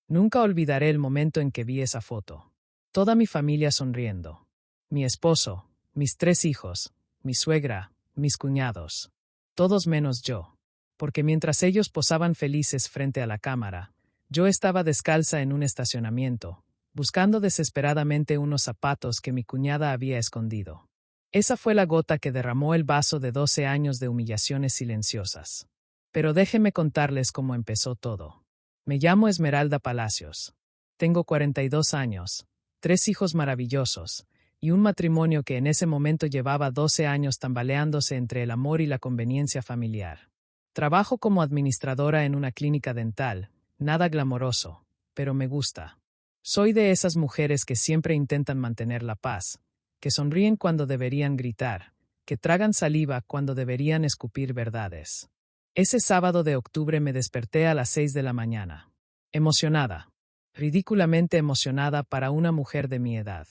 Nunca olvidaré el momento en que vi esa foto. Toda mi familia sonriendo. Mi esposo, mis 3 hijos, mi suegra, mis cuñados. Todos menos yo. Porque mientras ellos posaban felices frente a la cámara, yo estaba descalza en un estacionamiento, buscando desesperadamente unos zapatos que mi cuñada había escondido. Esa fue la gota que derramó el vaso de 12 años de humillaciones silenciosas. Pero déjenme contarles cómo empezó todo. Me llamo Esmeralda Palacios. Tengo 42 años, 3 hijos maravillosos, y un matrimonio que en ese momento llevaba 12 años tambaleándose entre el amor y la conveniencia familiar. Trabajo como administradora en una clínica dental, nada glamoroso, pero me gusta. Soy de esas mujeres que siempre intentan mantener la paz, que sonríen cuando deberían gritar, que tragan saliva cuando deberían escupir verdades. Ese sábado de octubre me desperté a las 6 de la mañana. Emocionada. Ridículamente emocionada para una mujer de mi edad.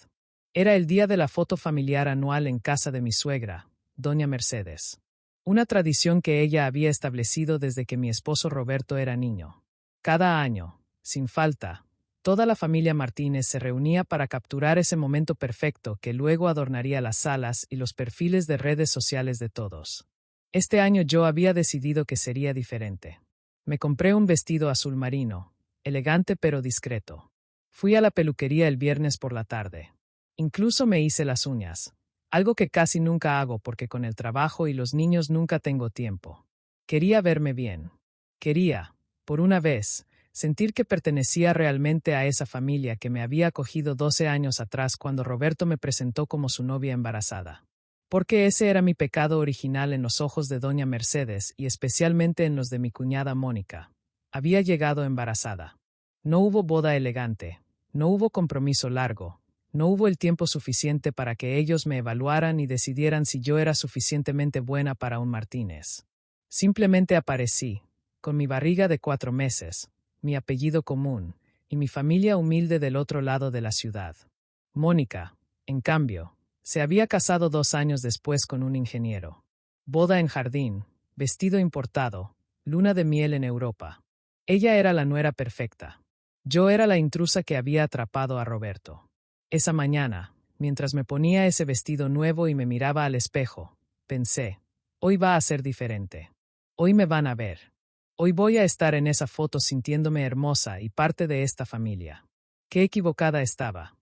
Era el día de la foto familiar anual en casa de mi suegra, doña Mercedes. Una tradición que ella había establecido desde que mi esposo Roberto era niño. Cada año, sin falta, toda la familia Martínez se reunía para capturar ese momento perfecto que luego adornaría las salas y los perfiles de redes sociales de todos. Este año yo había decidido que sería diferente. Me compré un vestido azul marino, elegante pero discreto. Fui a la peluquería el viernes por la tarde. Incluso me hice las uñas, algo que casi nunca hago porque con el trabajo y los niños nunca tengo tiempo. Quería verme bien. Quería, por una vez, sentir que pertenecía realmente a esa familia que me había acogido 12 años atrás cuando Roberto me presentó como su novia embarazada. Porque ese era mi pecado original en los ojos de doña Mercedes y especialmente en los de mi cuñada Mónica. Había llegado embarazada. No hubo boda elegante, no hubo compromiso largo, no hubo el tiempo suficiente para que ellos me evaluaran y decidieran si yo era suficientemente buena para un Martínez. Simplemente aparecí, con mi barriga de 4 meses, mi apellido común, y mi familia humilde del otro lado de la ciudad. Mónica, en cambio, se había casado 2 años después con un ingeniero. Boda en jardín, vestido importado, luna de miel en Europa. Ella era la nuera perfecta. Yo era la intrusa que había atrapado a Roberto. Esa mañana, mientras me ponía ese vestido nuevo y me miraba al espejo, pensé, hoy va a ser diferente. Hoy me van a ver. Hoy voy a estar en esa foto sintiéndome hermosa y parte de esta familia. Qué equivocada estaba.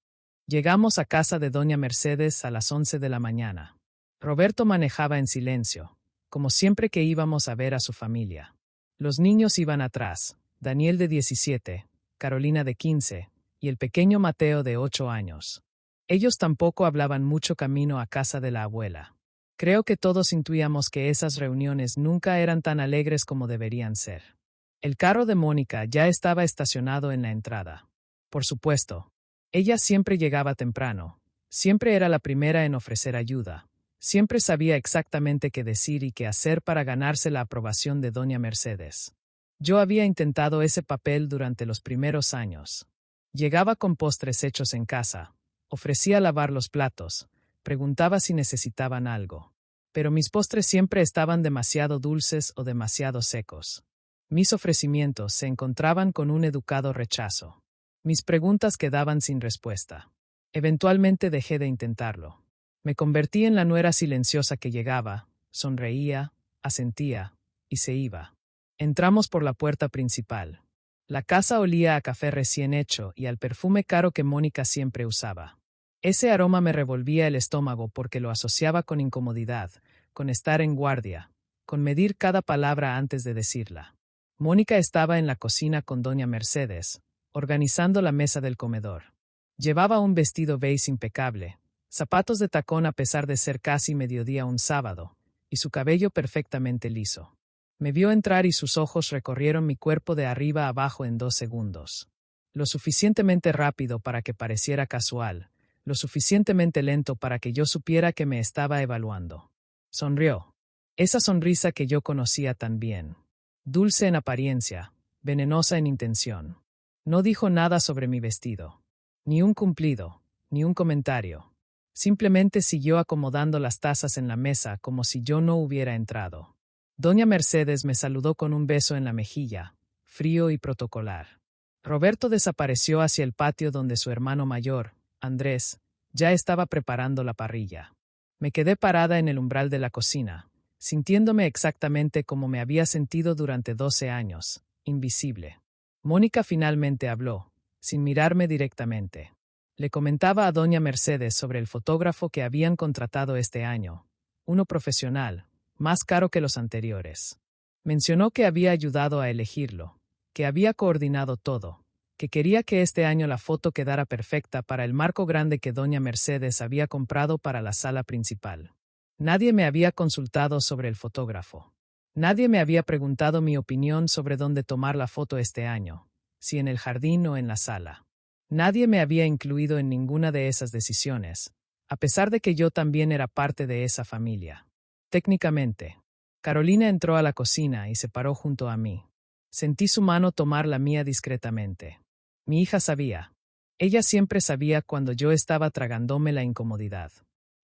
Llegamos a casa de doña Mercedes a las 11 de la mañana. Roberto manejaba en silencio, como siempre que íbamos a ver a su familia. Los niños iban atrás, Daniel de 17, Carolina de 15, y el pequeño Mateo de 8 años. Ellos tampoco hablaban mucho camino a casa de la abuela. Creo que todos intuíamos que esas reuniones nunca eran tan alegres como deberían ser. El carro de Mónica ya estaba estacionado en la entrada. Por supuesto. Ella siempre llegaba temprano, siempre era la primera en ofrecer ayuda, siempre sabía exactamente qué decir y qué hacer para ganarse la aprobación de doña Mercedes. Yo había intentado ese papel durante los primeros años. Llegaba con postres hechos en casa, ofrecía lavar los platos, preguntaba si necesitaban algo. Pero mis postres siempre estaban demasiado dulces o demasiado secos. Mis ofrecimientos se encontraban con un educado rechazo. Mis preguntas quedaban sin respuesta. Eventualmente dejé de intentarlo. Me convertí en la nuera silenciosa que llegaba, sonreía, asentía, y se iba. Entramos por la puerta principal. La casa olía a café recién hecho y al perfume caro que Mónica siempre usaba. Ese aroma me revolvía el estómago porque lo asociaba con incomodidad, con estar en guardia, con medir cada palabra antes de decirla. Mónica estaba en la cocina con doña Mercedes, organizando la mesa del comedor. Llevaba un vestido beige impecable, zapatos de tacón a pesar de ser casi mediodía un sábado, y su cabello perfectamente liso. Me vio entrar y sus ojos recorrieron mi cuerpo de arriba a abajo en 2 segundos. Lo suficientemente rápido para que pareciera casual, lo suficientemente lento para que yo supiera que me estaba evaluando. Sonrió. Esa sonrisa que yo conocía tan bien. Dulce en apariencia, venenosa en intención. No dijo nada sobre mi vestido. Ni un cumplido, ni un comentario. Simplemente siguió acomodando las tazas en la mesa como si yo no hubiera entrado. Doña Mercedes me saludó con un beso en la mejilla, frío y protocolar. Roberto desapareció hacia el patio donde su hermano mayor, Andrés, ya estaba preparando la parrilla. Me quedé parada en el umbral de la cocina, sintiéndome exactamente como me había sentido durante 12 años, invisible. Mónica finalmente habló, sin mirarme directamente. Le comentaba a doña Mercedes sobre el fotógrafo que habían contratado este año, uno profesional, más caro que los anteriores. Mencionó que había ayudado a elegirlo, que había coordinado todo, que quería que este año la foto quedara perfecta para el marco grande que doña Mercedes había comprado para la sala principal. Nadie me había consultado sobre el fotógrafo. Nadie me había preguntado mi opinión sobre dónde tomar la foto este año, si en el jardín o en la sala. Nadie me había incluido en ninguna de esas decisiones, a pesar de que yo también era parte de esa familia. Técnicamente, Carolina entró a la cocina y se paró junto a mí. Sentí su mano tomar la mía discretamente. Mi hija sabía. Ella siempre sabía cuando yo estaba tragándome la incomodidad.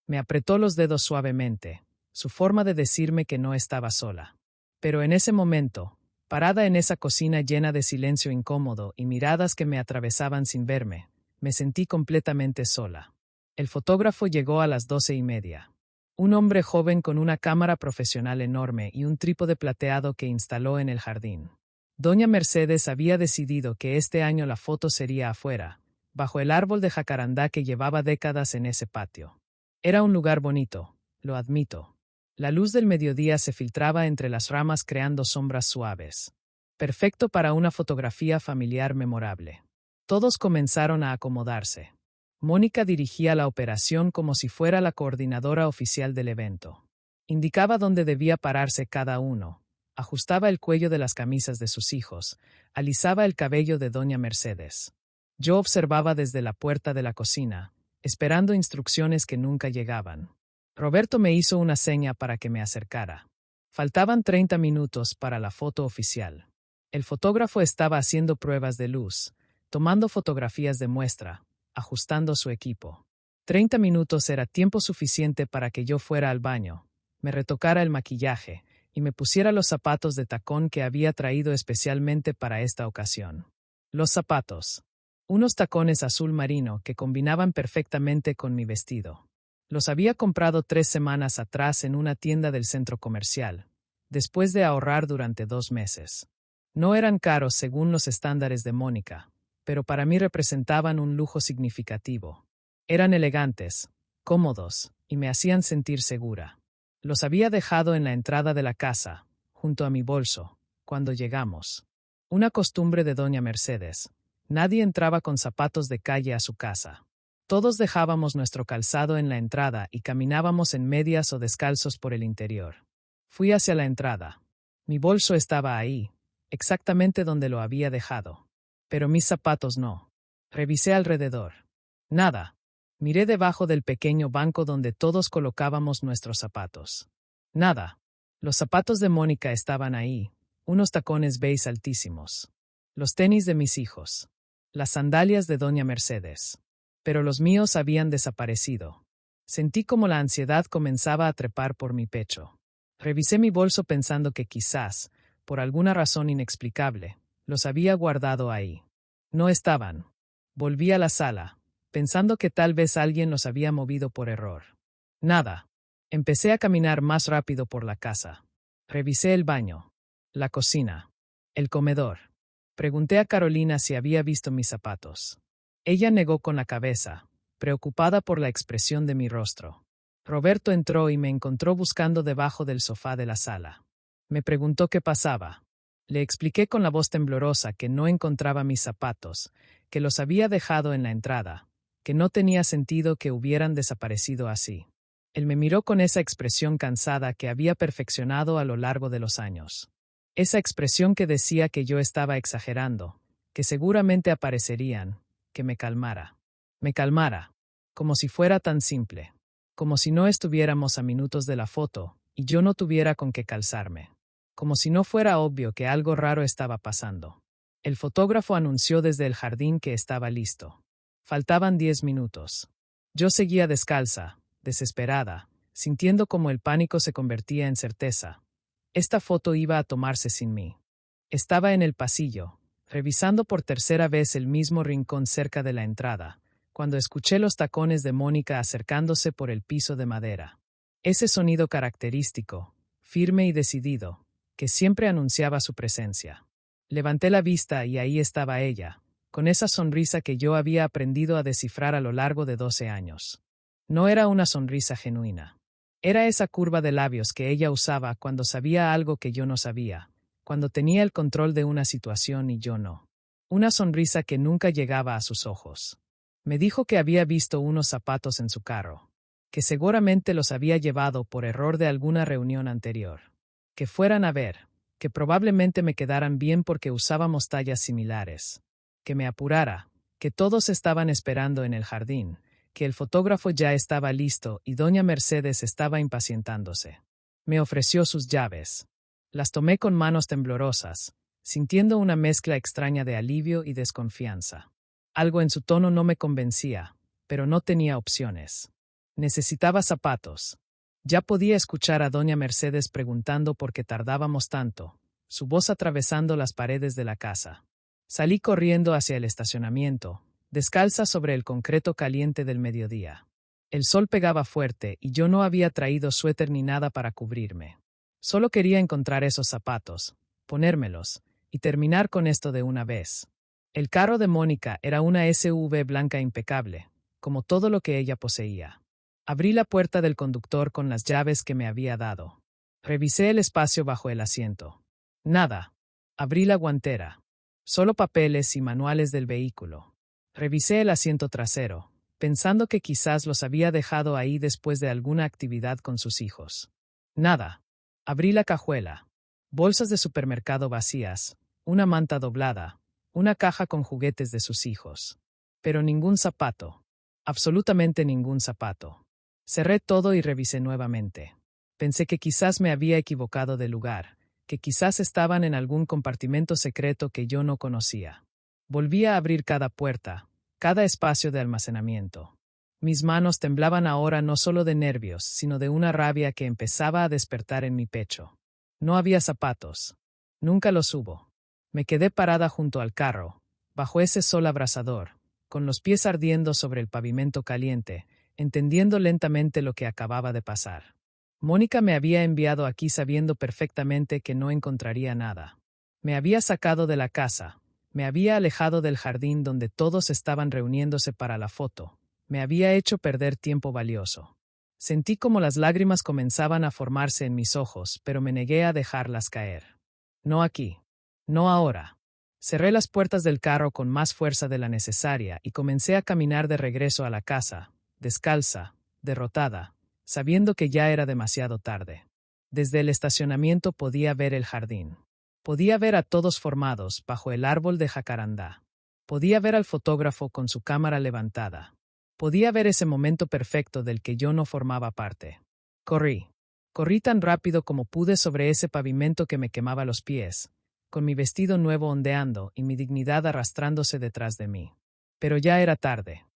Me apretó los dedos suavemente, su forma de decirme que no estaba sola. Pero en ese momento, parada en esa cocina llena de silencio incómodo y miradas que me atravesaban sin verme, me sentí completamente sola. El fotógrafo llegó a las 12:30. Un hombre joven con una cámara profesional enorme y un trípode plateado que instaló en el jardín. Doña Mercedes había decidido que este año la foto sería afuera, bajo el árbol de jacarandá que llevaba décadas en ese patio. Era un lugar bonito, lo admito. La luz del mediodía se filtraba entre las ramas creando sombras suaves. Perfecto para una fotografía familiar memorable. Todos comenzaron a acomodarse. Mónica dirigía la operación como si fuera la coordinadora oficial del evento. Indicaba dónde debía pararse cada uno, ajustaba el cuello de las camisas de sus hijos, alisaba el cabello de doña Mercedes. Yo observaba desde la puerta de la cocina, esperando instrucciones que nunca llegaban. Roberto me hizo una seña para que me acercara. Faltaban 30 minutos para la foto oficial. El fotógrafo estaba haciendo pruebas de luz, tomando fotografías de muestra, ajustando su equipo. 30 minutos era tiempo suficiente para que yo fuera al baño, me retocara el maquillaje y me pusiera los zapatos de tacón que había traído especialmente para esta ocasión. Los zapatos. Unos tacones azul marino que combinaban perfectamente con mi vestido. Los había comprado 3 semanas atrás en una tienda del centro comercial, después de ahorrar durante 2 meses. No eran caros según los estándares de Mónica, pero para mí representaban un lujo significativo. Eran elegantes, cómodos, y me hacían sentir segura. Los había dejado en la entrada de la casa, junto a mi bolso, cuando llegamos. Una costumbre de doña Mercedes. Nadie entraba con zapatos de calle a su casa. Todos dejábamos nuestro calzado en la entrada y caminábamos en medias o descalzos por el interior. Fui hacia la entrada. Mi bolso estaba ahí, exactamente donde lo había dejado. Pero mis zapatos no. Revisé alrededor. Nada. Miré debajo del pequeño banco donde todos colocábamos nuestros zapatos. Nada. Los zapatos de Mónica estaban ahí, unos tacones beige altísimos. Los tenis de mis hijos. Las sandalias de doña Mercedes. Pero los míos habían desaparecido. Sentí como la ansiedad comenzaba a trepar por mi pecho. Revisé mi bolso pensando que quizás, por alguna razón inexplicable, los había guardado ahí. No estaban. Volví a la sala, pensando que tal vez alguien los había movido por error. Nada. Empecé a caminar más rápido por la casa. Revisé el baño, la cocina, el comedor. Pregunté a Carolina si había visto mis zapatos. Ella negó con la cabeza, preocupada por la expresión de mi rostro. Roberto entró y me encontró buscando debajo del sofá de la sala. Me preguntó qué pasaba. Le expliqué con la voz temblorosa que no encontraba mis zapatos, que los había dejado en la entrada, que no tenía sentido que hubieran desaparecido así. Él me miró con esa expresión cansada que había perfeccionado a lo largo de los años. Esa expresión que decía que yo estaba exagerando, que seguramente aparecerían, que me calmara. Me calmara, como si fuera tan simple, como si no estuviéramos a minutos de la foto y yo no tuviera con qué calzarme, como si no fuera obvio que algo raro estaba pasando. El fotógrafo anunció desde el jardín que estaba listo. Faltaban 10 minutos. Yo seguía descalza, desesperada, sintiendo como el pánico se convertía en certeza. Esta foto iba a tomarse sin mí. Estaba en el pasillo, revisando por tercera vez el mismo rincón cerca de la entrada, cuando escuché los tacones de Mónica acercándose por el piso de madera. Ese sonido característico, firme y decidido, que siempre anunciaba su presencia. Levanté la vista y ahí estaba ella, con esa sonrisa que yo había aprendido a descifrar a lo largo de 12 años. No era una sonrisa genuina. Era esa curva de labios que ella usaba cuando sabía algo que yo no sabía, cuando tenía el control de una situación y yo no. Una sonrisa que nunca llegaba a sus ojos. Me dijo que había visto unos zapatos en su carro, que seguramente los había llevado por error de alguna reunión anterior. Que fueran a ver, que probablemente me quedaran bien porque usábamos tallas similares. Que me apurara, que todos estaban esperando en el jardín, que el fotógrafo ya estaba listo y doña Mercedes estaba impacientándose. Me ofreció sus llaves. Las tomé con manos temblorosas, sintiendo una mezcla extraña de alivio y desconfianza. Algo en su tono no me convencía, pero no tenía opciones. Necesitaba zapatos. Ya podía escuchar a doña Mercedes preguntando por qué tardábamos tanto, su voz atravesando las paredes de la casa. Salí corriendo hacia el estacionamiento, descalza sobre el concreto caliente del mediodía. El sol pegaba fuerte y yo no había traído suéter ni nada para cubrirme. Solo quería encontrar esos zapatos, ponérmelos, y terminar con esto de una vez. El carro de Mónica era una SUV blanca impecable, como todo lo que ella poseía. Abrí la puerta del conductor con las llaves que me había dado. Revisé el espacio bajo el asiento. Nada. Abrí la guantera. Solo papeles y manuales del vehículo. Revisé el asiento trasero, pensando que quizás los había dejado ahí después de alguna actividad con sus hijos. Nada. Abrí la cajuela. Bolsas de supermercado vacías, una manta doblada, una caja con juguetes de sus hijos. Pero ningún zapato. Absolutamente ningún zapato. Cerré todo y revisé nuevamente. Pensé que quizás me había equivocado de lugar, que quizás estaban en algún compartimento secreto que yo no conocía. Volví a abrir cada puerta, cada espacio de almacenamiento. Mis manos temblaban ahora no solo de nervios, sino de una rabia que empezaba a despertar en mi pecho. No había zapatos. Nunca los hubo. Me quedé parada junto al carro, bajo ese sol abrasador, con los pies ardiendo sobre el pavimento caliente, entendiendo lentamente lo que acababa de pasar. Mónica me había enviado aquí sabiendo perfectamente que no encontraría nada. Me había sacado de la casa, me había alejado del jardín donde todos estaban reuniéndose para la foto, me había hecho perder tiempo valioso. Sentí como las lágrimas comenzaban a formarse en mis ojos, pero me negué a dejarlas caer. No aquí. No ahora. Cerré las puertas del carro con más fuerza de la necesaria y comencé a caminar de regreso a la casa, descalza, derrotada, sabiendo que ya era demasiado tarde. Desde el estacionamiento podía ver el jardín. Podía ver a todos formados bajo el árbol de jacarandá. Podía ver al fotógrafo con su cámara levantada. Podía ver ese momento perfecto del que yo no formaba parte. Corrí. Corrí tan rápido como pude sobre ese pavimento que me quemaba los pies, con mi vestido nuevo ondeando y mi dignidad arrastrándose detrás de mí. Pero ya era tarde.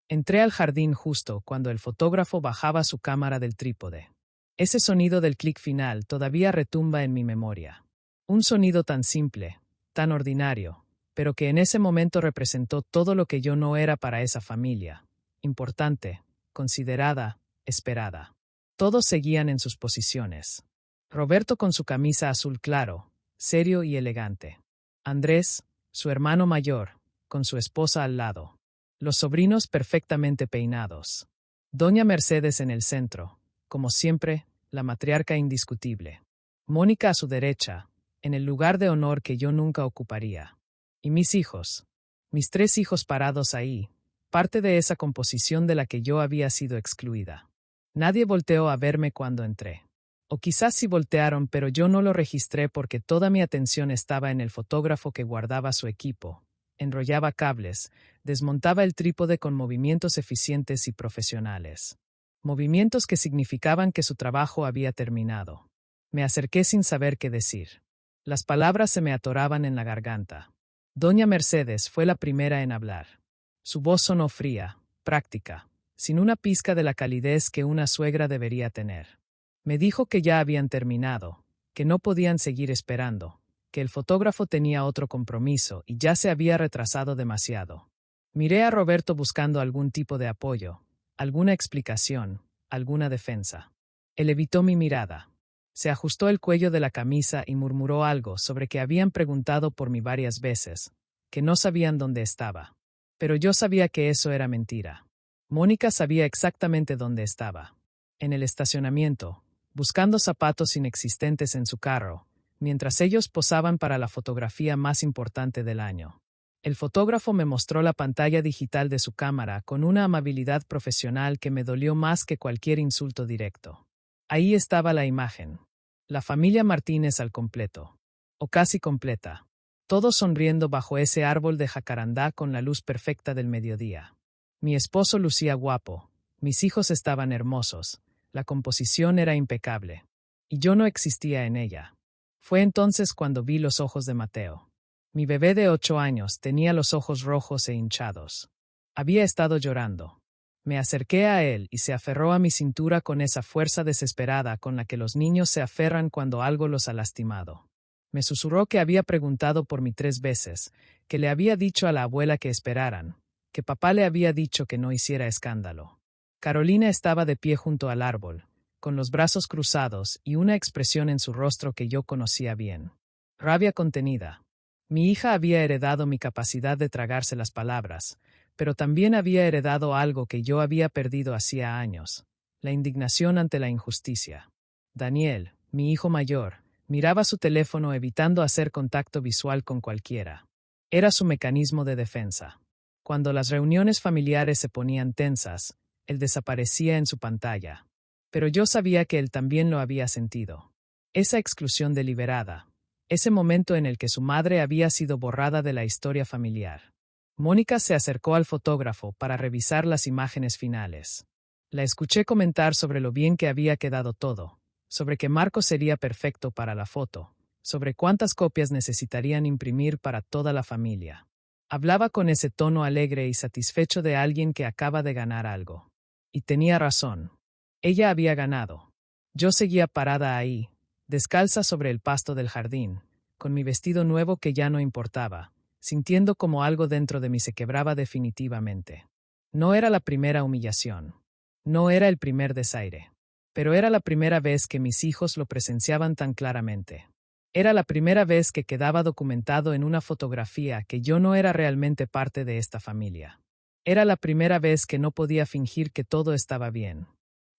Entré al jardín justo cuando el fotógrafo bajaba su cámara del trípode. Ese sonido del clic final todavía retumba en mi memoria. Un sonido tan simple, tan ordinario, pero que en ese momento representó todo lo que yo no era para esa familia. Importante, considerada, esperada. Todos seguían en sus posiciones. Roberto con su camisa azul claro, serio y elegante. Andrés, su hermano mayor, con su esposa al lado. Los sobrinos perfectamente peinados. Doña Mercedes en el centro, como siempre, la matriarca indiscutible. Mónica a su derecha, en el lugar de honor que yo nunca ocuparía. Y mis hijos. Mis 3 hijos parados ahí, parte de esa composición de la que yo había sido excluida. Nadie volteó a verme cuando entré. O quizás sí voltearon, pero yo no lo registré porque toda mi atención estaba en el fotógrafo que guardaba su equipo, enrollaba cables, desmontaba el trípode con movimientos eficientes y profesionales. Movimientos que significaban que su trabajo había terminado. Me acerqué sin saber qué decir. Las palabras se me atoraban en la garganta. Doña Mercedes fue la primera en hablar. Su voz sonó fría, práctica, sin una pizca de la calidez que una suegra debería tener. Me dijo que ya habían terminado, que no podían seguir esperando, que el fotógrafo tenía otro compromiso y ya se había retrasado demasiado. Miré a Roberto buscando algún tipo de apoyo, alguna explicación, alguna defensa. Él evitó mi mirada. Se ajustó el cuello de la camisa y murmuró algo sobre que habían preguntado por mí varias veces, que no sabían dónde estaba. Pero yo sabía que eso era mentira. Mónica sabía exactamente dónde estaba. En el estacionamiento, buscando zapatos inexistentes en su carro, mientras ellos posaban para la fotografía más importante del año. El fotógrafo me mostró la pantalla digital de su cámara con una amabilidad profesional que me dolió más que cualquier insulto directo. Ahí estaba la imagen. La familia Martínez al completo. O casi completa. Todos sonriendo bajo ese árbol de jacarandá con la luz perfecta del mediodía. Mi esposo lucía guapo. Mis hijos estaban hermosos. La composición era impecable. Y yo no existía en ella. Fue entonces cuando vi los ojos de Mateo. Mi bebé de 8 años tenía los ojos rojos e hinchados. Había estado llorando. Me acerqué a él y se aferró a mi cintura con esa fuerza desesperada con la que los niños se aferran cuando algo los ha lastimado. Me susurró que había preguntado por mí 3 veces, que le había dicho a la abuela que esperaran, que papá le había dicho que no hiciera escándalo. Carolina estaba de pie junto al árbol, con los brazos cruzados y una expresión en su rostro que yo conocía bien. Rabia contenida. Mi hija había heredado mi capacidad de tragarse las palabras, pero también había heredado algo que yo había perdido hacía años, la indignación ante la injusticia. Daniel, mi hijo mayor, miraba su teléfono evitando hacer contacto visual con cualquiera. Era su mecanismo de defensa. Cuando las reuniones familiares se ponían tensas, él desaparecía en su pantalla. Pero yo sabía que él también lo había sentido. Esa exclusión deliberada, ese momento en el que su madre había sido borrada de la historia familiar. Mónica se acercó al fotógrafo para revisar las imágenes finales. La escuché comentar sobre lo bien que había quedado todo, sobre que Marco sería perfecto para la foto, sobre cuántas copias necesitarían imprimir para toda la familia. Hablaba con ese tono alegre y satisfecho de alguien que acaba de ganar algo. Y tenía razón. Ella había ganado. Yo seguía parada ahí, descalza sobre el pasto del jardín, con mi vestido nuevo que ya no importaba, sintiendo como algo dentro de mí se quebraba definitivamente. No era la primera humillación. No era el primer desaire. Pero era la primera vez que mis hijos lo presenciaban tan claramente. Era la primera vez que quedaba documentado en una fotografía que yo no era realmente parte de esta familia. Era la primera vez que no podía fingir que todo estaba bien.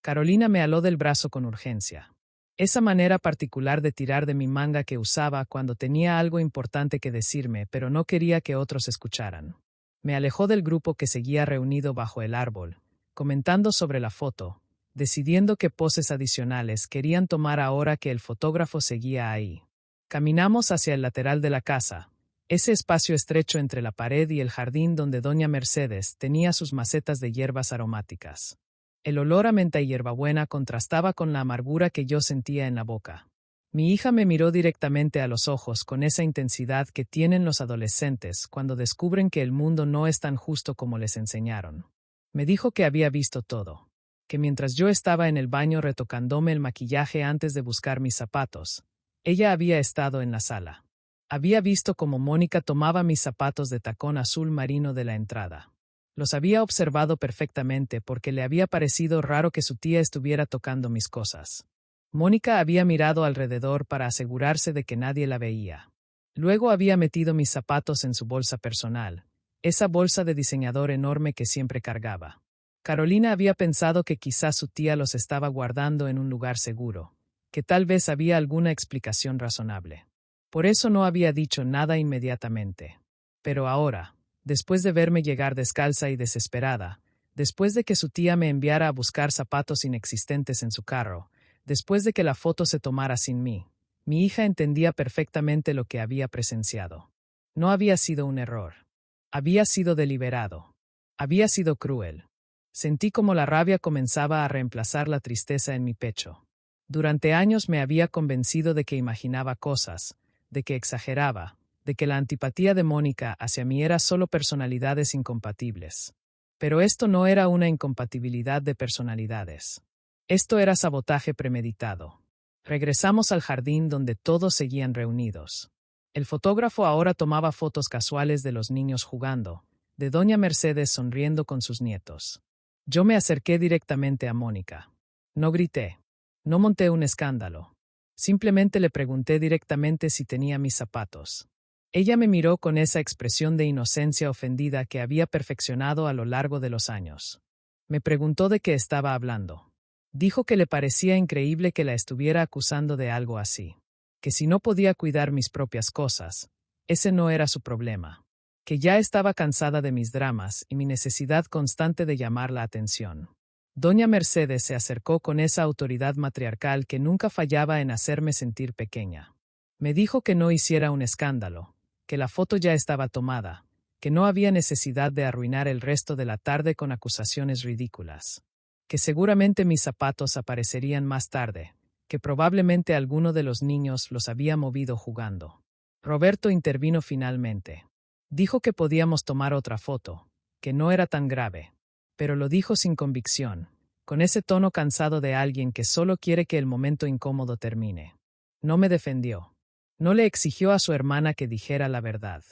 Carolina me aló del brazo con urgencia. Esa manera particular de tirar de mi manga que usaba cuando tenía algo importante que decirme, pero no quería que otros escucharan. Me alejó del grupo que seguía reunido bajo el árbol, comentando sobre la foto, decidiendo qué poses adicionales querían tomar ahora que el fotógrafo seguía ahí. Caminamos hacia el lateral de la casa, ese espacio estrecho entre la pared y el jardín donde doña Mercedes tenía sus macetas de hierbas aromáticas. El olor a menta y hierbabuena contrastaba con la amargura que yo sentía en la boca. Mi hija me miró directamente a los ojos con esa intensidad que tienen los adolescentes cuando descubren que el mundo no es tan justo como les enseñaron. Me dijo que había visto todo, que mientras yo estaba en el baño retocándome el maquillaje antes de buscar mis zapatos, ella había estado en la sala. Había visto cómo Mónica tomaba mis zapatos de tacón azul marino de la entrada. Los había observado perfectamente porque le había parecido raro que su tía estuviera tocando mis cosas. Mónica había mirado alrededor para asegurarse de que nadie la veía. Luego había metido mis zapatos en su bolsa personal, esa bolsa de diseñador enorme que siempre cargaba. Carolina había pensado que quizás su tía los estaba guardando en un lugar seguro, que tal vez había alguna explicación razonable. Por eso no había dicho nada inmediatamente. Pero ahora, después de verme llegar descalza y desesperada, después de que su tía me enviara a buscar zapatos inexistentes en su carro, después de que la foto se tomara sin mí, mi hija entendía perfectamente lo que había presenciado. No había sido un error. Había sido deliberado. Había sido cruel. Sentí como la rabia comenzaba a reemplazar la tristeza en mi pecho. Durante años me había convencido de que imaginaba cosas, de que exageraba, de que la antipatía de Mónica hacia mí era solo personalidades incompatibles. Pero esto no era una incompatibilidad de personalidades. Esto era sabotaje premeditado. Regresamos al jardín donde todos seguían reunidos. El fotógrafo ahora tomaba fotos casuales de los niños jugando, de doña Mercedes sonriendo con sus nietos. Yo me acerqué directamente a Mónica. No grité. No monté un escándalo. Simplemente le pregunté directamente si tenía mis zapatos. Ella me miró con esa expresión de inocencia ofendida que había perfeccionado a lo largo de los años. Me preguntó de qué estaba hablando. Dijo que le parecía increíble que la estuviera acusando de algo así. Que si no podía cuidar mis propias cosas, ese no era su problema. Que ya estaba cansada de mis dramas y mi necesidad constante de llamar la atención. Doña Mercedes se acercó con esa autoridad matriarcal que nunca fallaba en hacerme sentir pequeña. Me dijo que no hiciera un escándalo, que la foto ya estaba tomada, que no había necesidad de arruinar el resto de la tarde con acusaciones ridículas. Que seguramente mis zapatos aparecerían más tarde, que probablemente alguno de los niños los había movido jugando. Roberto intervino finalmente. Dijo que podíamos tomar otra foto, que no era tan grave, pero lo dijo sin convicción, con ese tono cansado de alguien que solo quiere que el momento incómodo termine. No me defendió. No le exigió a su hermana que dijera la verdad.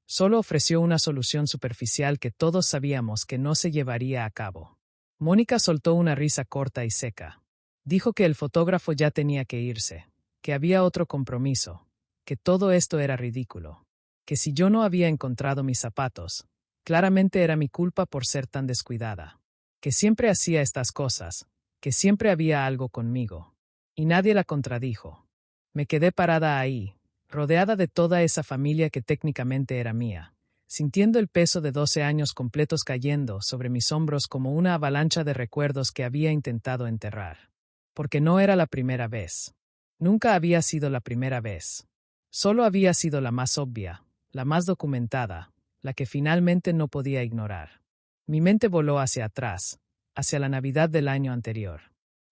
Solo ofreció una solución superficial que todos sabíamos que no se llevaría a cabo. Mónica soltó una risa corta y seca. Dijo que el fotógrafo ya tenía que irse, que había otro compromiso, que todo esto era ridículo, que si yo no había encontrado mis zapatos, claramente era mi culpa por ser tan descuidada, que siempre hacía estas cosas, que siempre había algo conmigo. Y nadie la contradijo. Me quedé parada ahí, rodeada de toda esa familia que técnicamente era mía, sintiendo el peso de 12 años completos cayendo sobre mis hombros como una avalancha de recuerdos que había intentado enterrar. Porque no era la primera vez. Nunca había sido la primera vez. Solo había sido la más obvia, la más documentada, la que finalmente no podía ignorar. Mi mente voló hacia atrás, hacia la Navidad del año anterior.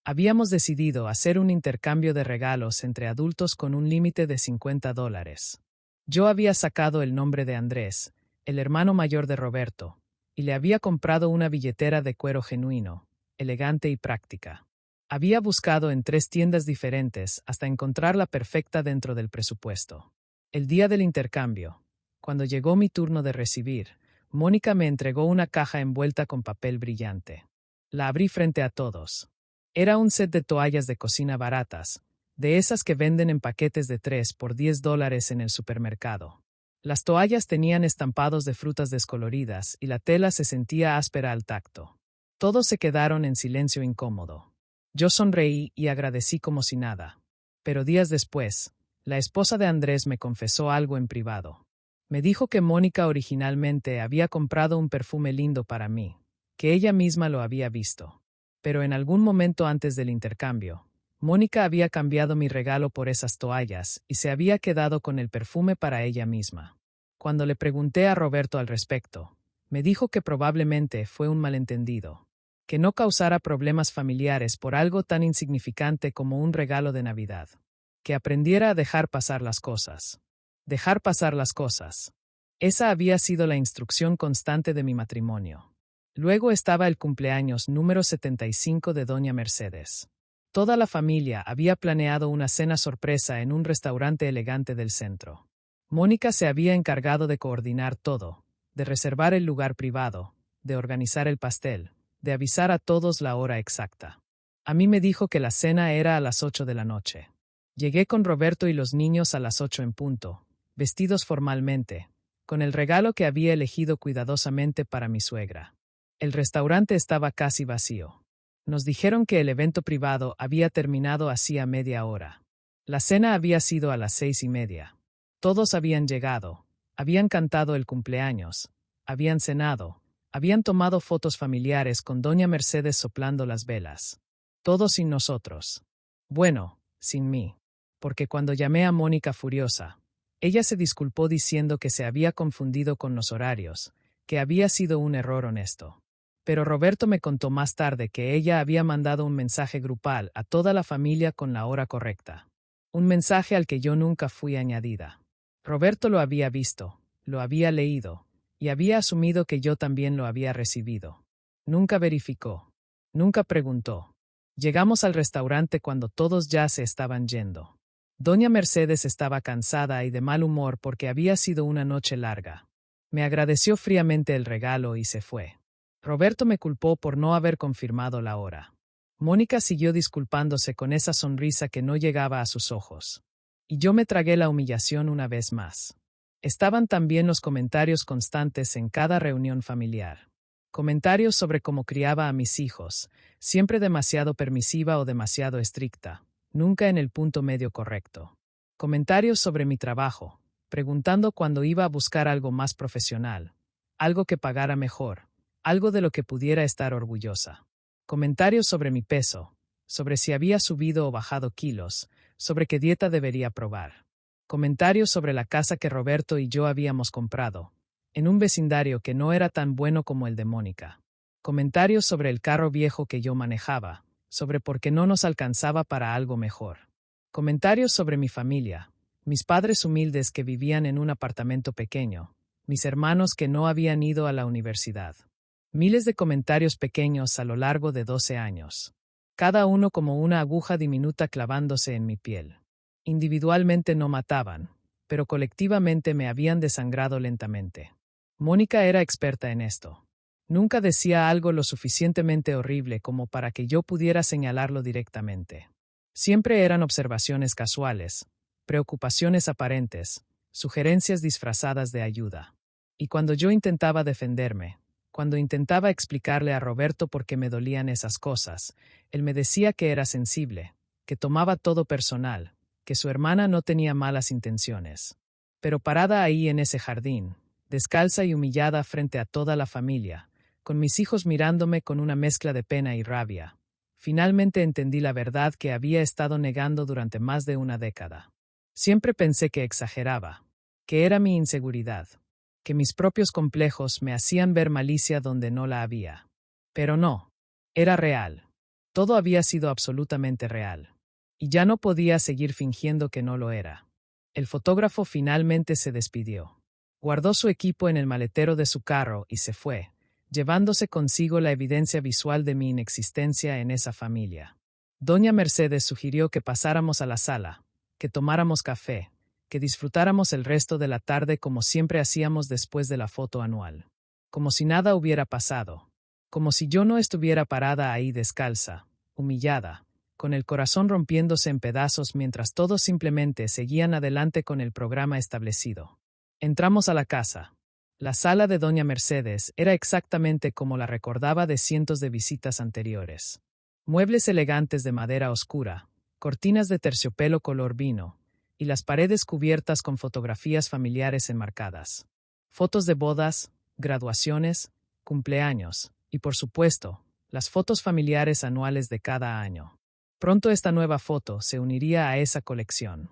Habíamos decidido hacer un intercambio de regalos entre adultos con un límite de $50. Yo había sacado el nombre de Andrés, el hermano mayor de Roberto, y le había comprado una billetera de cuero genuino, elegante y práctica. Había buscado en 3 tiendas diferentes hasta encontrar la perfecta dentro del presupuesto. El día del intercambio, cuando llegó mi turno de recibir, Mónica me entregó una caja envuelta con papel brillante. La abrí frente a todos. Era un set de toallas de cocina baratas, de esas que venden en paquetes de 3 por $10 en el supermercado. Las toallas tenían estampados de frutas descoloridas y la tela se sentía áspera al tacto. Todos se quedaron en silencio incómodo. Yo sonreí y agradecí como si nada. Pero días después, la esposa de Andrés me confesó algo en privado. Me dijo que Mónica originalmente había comprado un perfume lindo para mí, que ella misma lo había visto. Pero en algún momento antes del intercambio, Mónica había cambiado mi regalo por esas toallas y se había quedado con el perfume para ella misma. Cuando le pregunté a Roberto al respecto, me dijo que probablemente fue un malentendido. Que no causara problemas familiares por algo tan insignificante como un regalo de Navidad. Que aprendiera a dejar pasar las cosas. Dejar pasar las cosas. Esa había sido la instrucción constante de mi matrimonio. Luego estaba el cumpleaños número 75 de doña Mercedes. Toda la familia había planeado una cena sorpresa en un restaurante elegante del centro. Mónica se había encargado de coordinar todo, de reservar el lugar privado, de organizar el pastel, de avisar a todos la hora exacta. A mí me dijo que la cena era a las 8 de la noche. Llegué con Roberto y los niños a las 8 en punto, vestidos formalmente, con el regalo que había elegido cuidadosamente para mi suegra. El restaurante estaba casi vacío. Nos dijeron que el evento privado había terminado hacía media hora. La cena había sido a las 6:30. Todos habían llegado, habían cantado el cumpleaños, habían cenado, habían tomado fotos familiares con doña Mercedes soplando las velas. Todo sin nosotros. Bueno, sin mí. Porque cuando llamé a Mónica furiosa, ella se disculpó diciendo que se había confundido con los horarios, que había sido un error honesto. Pero Roberto me contó más tarde que ella había mandado un mensaje grupal a toda la familia con la hora correcta. Un mensaje al que yo nunca fui añadida. Roberto lo había visto, lo había leído, y había asumido que yo también lo había recibido. Nunca verificó. Nunca preguntó. Llegamos al restaurante cuando todos ya se estaban yendo. Doña Mercedes estaba cansada y de mal humor porque había sido una noche larga. Me agradeció fríamente el regalo y se fue. Roberto me culpó por no haber confirmado la hora. Mónica siguió disculpándose con esa sonrisa que no llegaba a sus ojos. Y yo me tragué la humillación una vez más. Estaban también los comentarios constantes en cada reunión familiar. Comentarios sobre cómo criaba a mis hijos, siempre demasiado permisiva o demasiado estricta, nunca en el punto medio correcto. Comentarios sobre mi trabajo, preguntando cuándo iba a buscar algo más profesional, algo que pagara mejor, algo de lo que pudiera estar orgullosa. Comentarios sobre mi peso, sobre si había subido o bajado kilos, sobre qué dieta debería probar. Comentarios sobre la casa que Roberto y yo habíamos comprado, en un vecindario que no era tan bueno como el de Mónica. Comentarios sobre el carro viejo que yo manejaba, sobre por qué no nos alcanzaba para algo mejor. Comentarios sobre mi familia, mis padres humildes que vivían en un apartamento pequeño, mis hermanos que no habían ido a la universidad. Miles de comentarios pequeños a lo largo de 12 años. Cada uno como una aguja diminuta clavándose en mi piel. Individualmente no mataban, pero colectivamente me habían desangrado lentamente. Mónica era experta en esto. Nunca decía algo lo suficientemente horrible como para que yo pudiera señalarlo directamente. Siempre eran observaciones casuales, preocupaciones aparentes, sugerencias disfrazadas de ayuda. Y cuando yo intentaba defenderme, cuando intentaba explicarle a Roberto por qué me dolían esas cosas, él me decía que era sensible, que tomaba todo personal, que su hermana no tenía malas intenciones. Pero parada ahí en ese jardín, descalza y humillada frente a toda la familia, con mis hijos mirándome con una mezcla de pena y rabia, finalmente entendí la verdad que había estado negando durante más de una década. Siempre pensé que exageraba, que era mi inseguridad, que mis propios complejos me hacían ver malicia donde no la había. Pero no, era real. Todo había sido absolutamente real. Y ya no podía seguir fingiendo que no lo era. El fotógrafo finalmente se despidió. Guardó su equipo en el maletero de su carro y se fue, llevándose consigo la evidencia visual de mi inexistencia en esa familia. Doña Mercedes sugirió que pasáramos a la sala, que tomáramos café, que disfrutáramos el resto de la tarde como siempre hacíamos después de la foto anual. Como si nada hubiera pasado. Como si yo no estuviera parada ahí descalza, humillada, con el corazón rompiéndose en pedazos mientras todos simplemente seguían adelante con el programa establecido. Entramos a la casa. La sala de Doña Mercedes era exactamente como la recordaba de cientos de visitas anteriores. Muebles elegantes de madera oscura, cortinas de terciopelo color vino, y las paredes cubiertas con fotografías familiares enmarcadas. Fotos de bodas, graduaciones, cumpleaños, y por supuesto, las fotos familiares anuales de cada año. Pronto esta nueva foto se uniría a esa colección.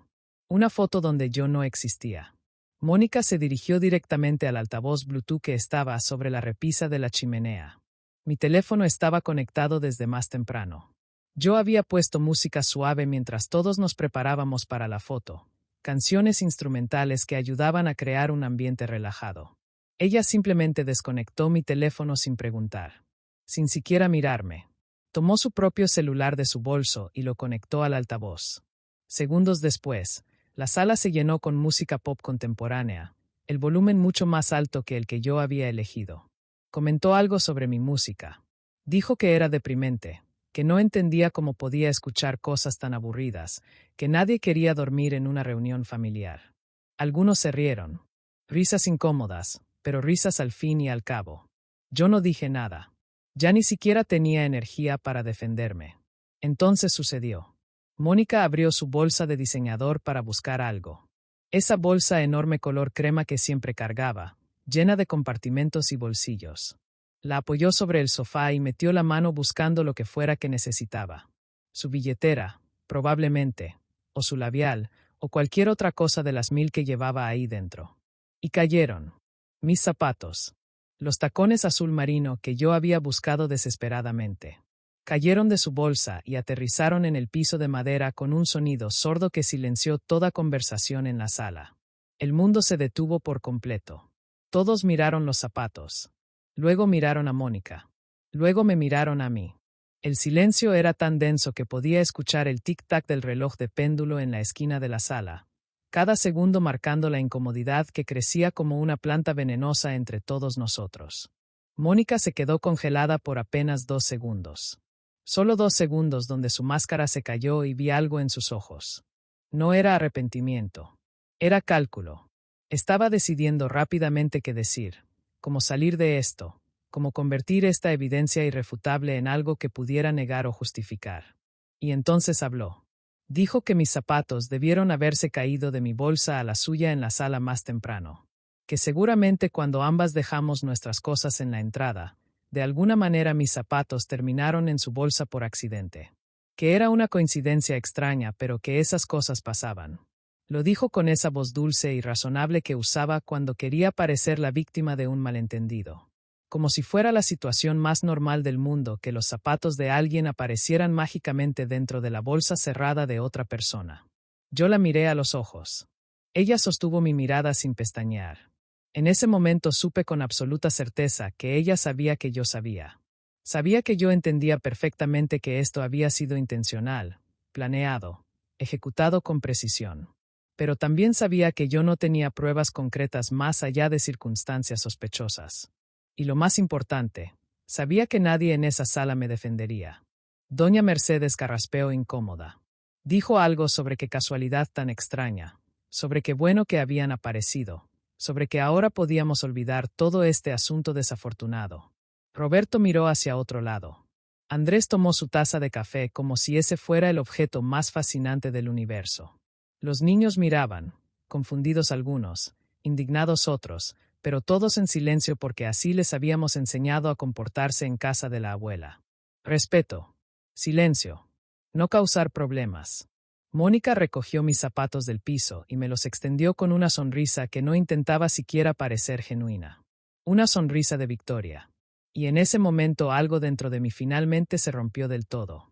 Una foto donde yo no existía. Mónica se dirigió directamente al altavoz Bluetooth que estaba sobre la repisa de la chimenea. Mi teléfono estaba conectado desde más temprano. Yo había puesto música suave mientras todos nos preparábamos para la foto, canciones instrumentales que ayudaban a crear un ambiente relajado. Ella simplemente desconectó mi teléfono sin preguntar, sin siquiera mirarme. Tomó su propio celular de su bolso y lo conectó al altavoz. Segundos después, la sala se llenó con música pop contemporánea, el volumen mucho más alto que el que yo había elegido. Comentó algo sobre mi música. Dijo que era deprimente, que no entendía cómo podía escuchar cosas tan aburridas, que nadie quería dormir en una reunión familiar. Algunos se rieron. Risas incómodas, pero risas al fin y al cabo. Yo no dije nada. Ya ni siquiera tenía energía para defenderme. Entonces sucedió. Mónica abrió su bolsa de diseñador para buscar algo. Esa bolsa enorme color crema que siempre cargaba, llena de compartimentos y bolsillos. La apoyó sobre el sofá y metió la mano buscando lo que fuera que necesitaba. Su billetera, probablemente, o su labial, o cualquier otra cosa de las 1000 que llevaba ahí dentro. Y cayeron. Mis zapatos. Los tacones azul marino que yo había buscado desesperadamente. Cayeron de su bolsa y aterrizaron en el piso de madera con un sonido sordo que silenció toda conversación en la sala. El mundo se detuvo por completo. Todos miraron los zapatos. Luego miraron a Mónica. Luego me miraron a mí. El silencio era tan denso que podía escuchar el tic-tac del reloj de péndulo en la esquina de la sala, cada segundo marcando la incomodidad que crecía como una planta venenosa entre todos nosotros. Mónica se quedó congelada por apenas 2 segundos. Solo 2 segundos donde su máscara se cayó y vi algo en sus ojos. No era arrepentimiento. Era cálculo. Estaba decidiendo rápidamente qué decir, cómo salir de esto, cómo convertir esta evidencia irrefutable en algo que pudiera negar o justificar. Y entonces habló. Dijo que mis zapatos debieron haberse caído de mi bolsa a la suya en la sala más temprano. Que seguramente cuando ambas dejamos nuestras cosas en la entrada, de alguna manera mis zapatos terminaron en su bolsa por accidente. Que era una coincidencia extraña, pero que esas cosas pasaban. Lo dijo con esa voz dulce y razonable que usaba cuando quería parecer la víctima de un malentendido. Como si fuera la situación más normal del mundo que los zapatos de alguien aparecieran mágicamente dentro de la bolsa cerrada de otra persona. Yo la miré a los ojos. Ella sostuvo mi mirada sin pestañear. En ese momento supe con absoluta certeza que ella sabía que yo sabía. Sabía que yo entendía perfectamente que esto había sido intencional, planeado, ejecutado con precisión. Pero también sabía que yo no tenía pruebas concretas más allá de circunstancias sospechosas. Y lo más importante, sabía que nadie en esa sala me defendería. Doña Mercedes carraspeó incómoda. Dijo algo sobre qué casualidad tan extraña, sobre qué bueno que habían aparecido, sobre que ahora podíamos olvidar todo este asunto desafortunado. Roberto miró hacia otro lado. Andrés tomó su taza de café como si ese fuera el objeto más fascinante del universo. Los niños miraban, confundidos algunos, indignados otros, pero todos en silencio porque así les habíamos enseñado a comportarse en casa de la abuela. Respeto. Silencio. No causar problemas. Mónica recogió mis zapatos del piso y me los extendió con una sonrisa que no intentaba siquiera parecer genuina. Una sonrisa de victoria. Y en ese momento algo dentro de mí finalmente se rompió del todo.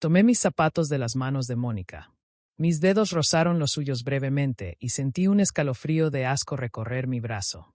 Tomé mis zapatos de las manos de Mónica. Mis dedos rozaron los suyos brevemente y sentí un escalofrío de asco recorrer mi brazo.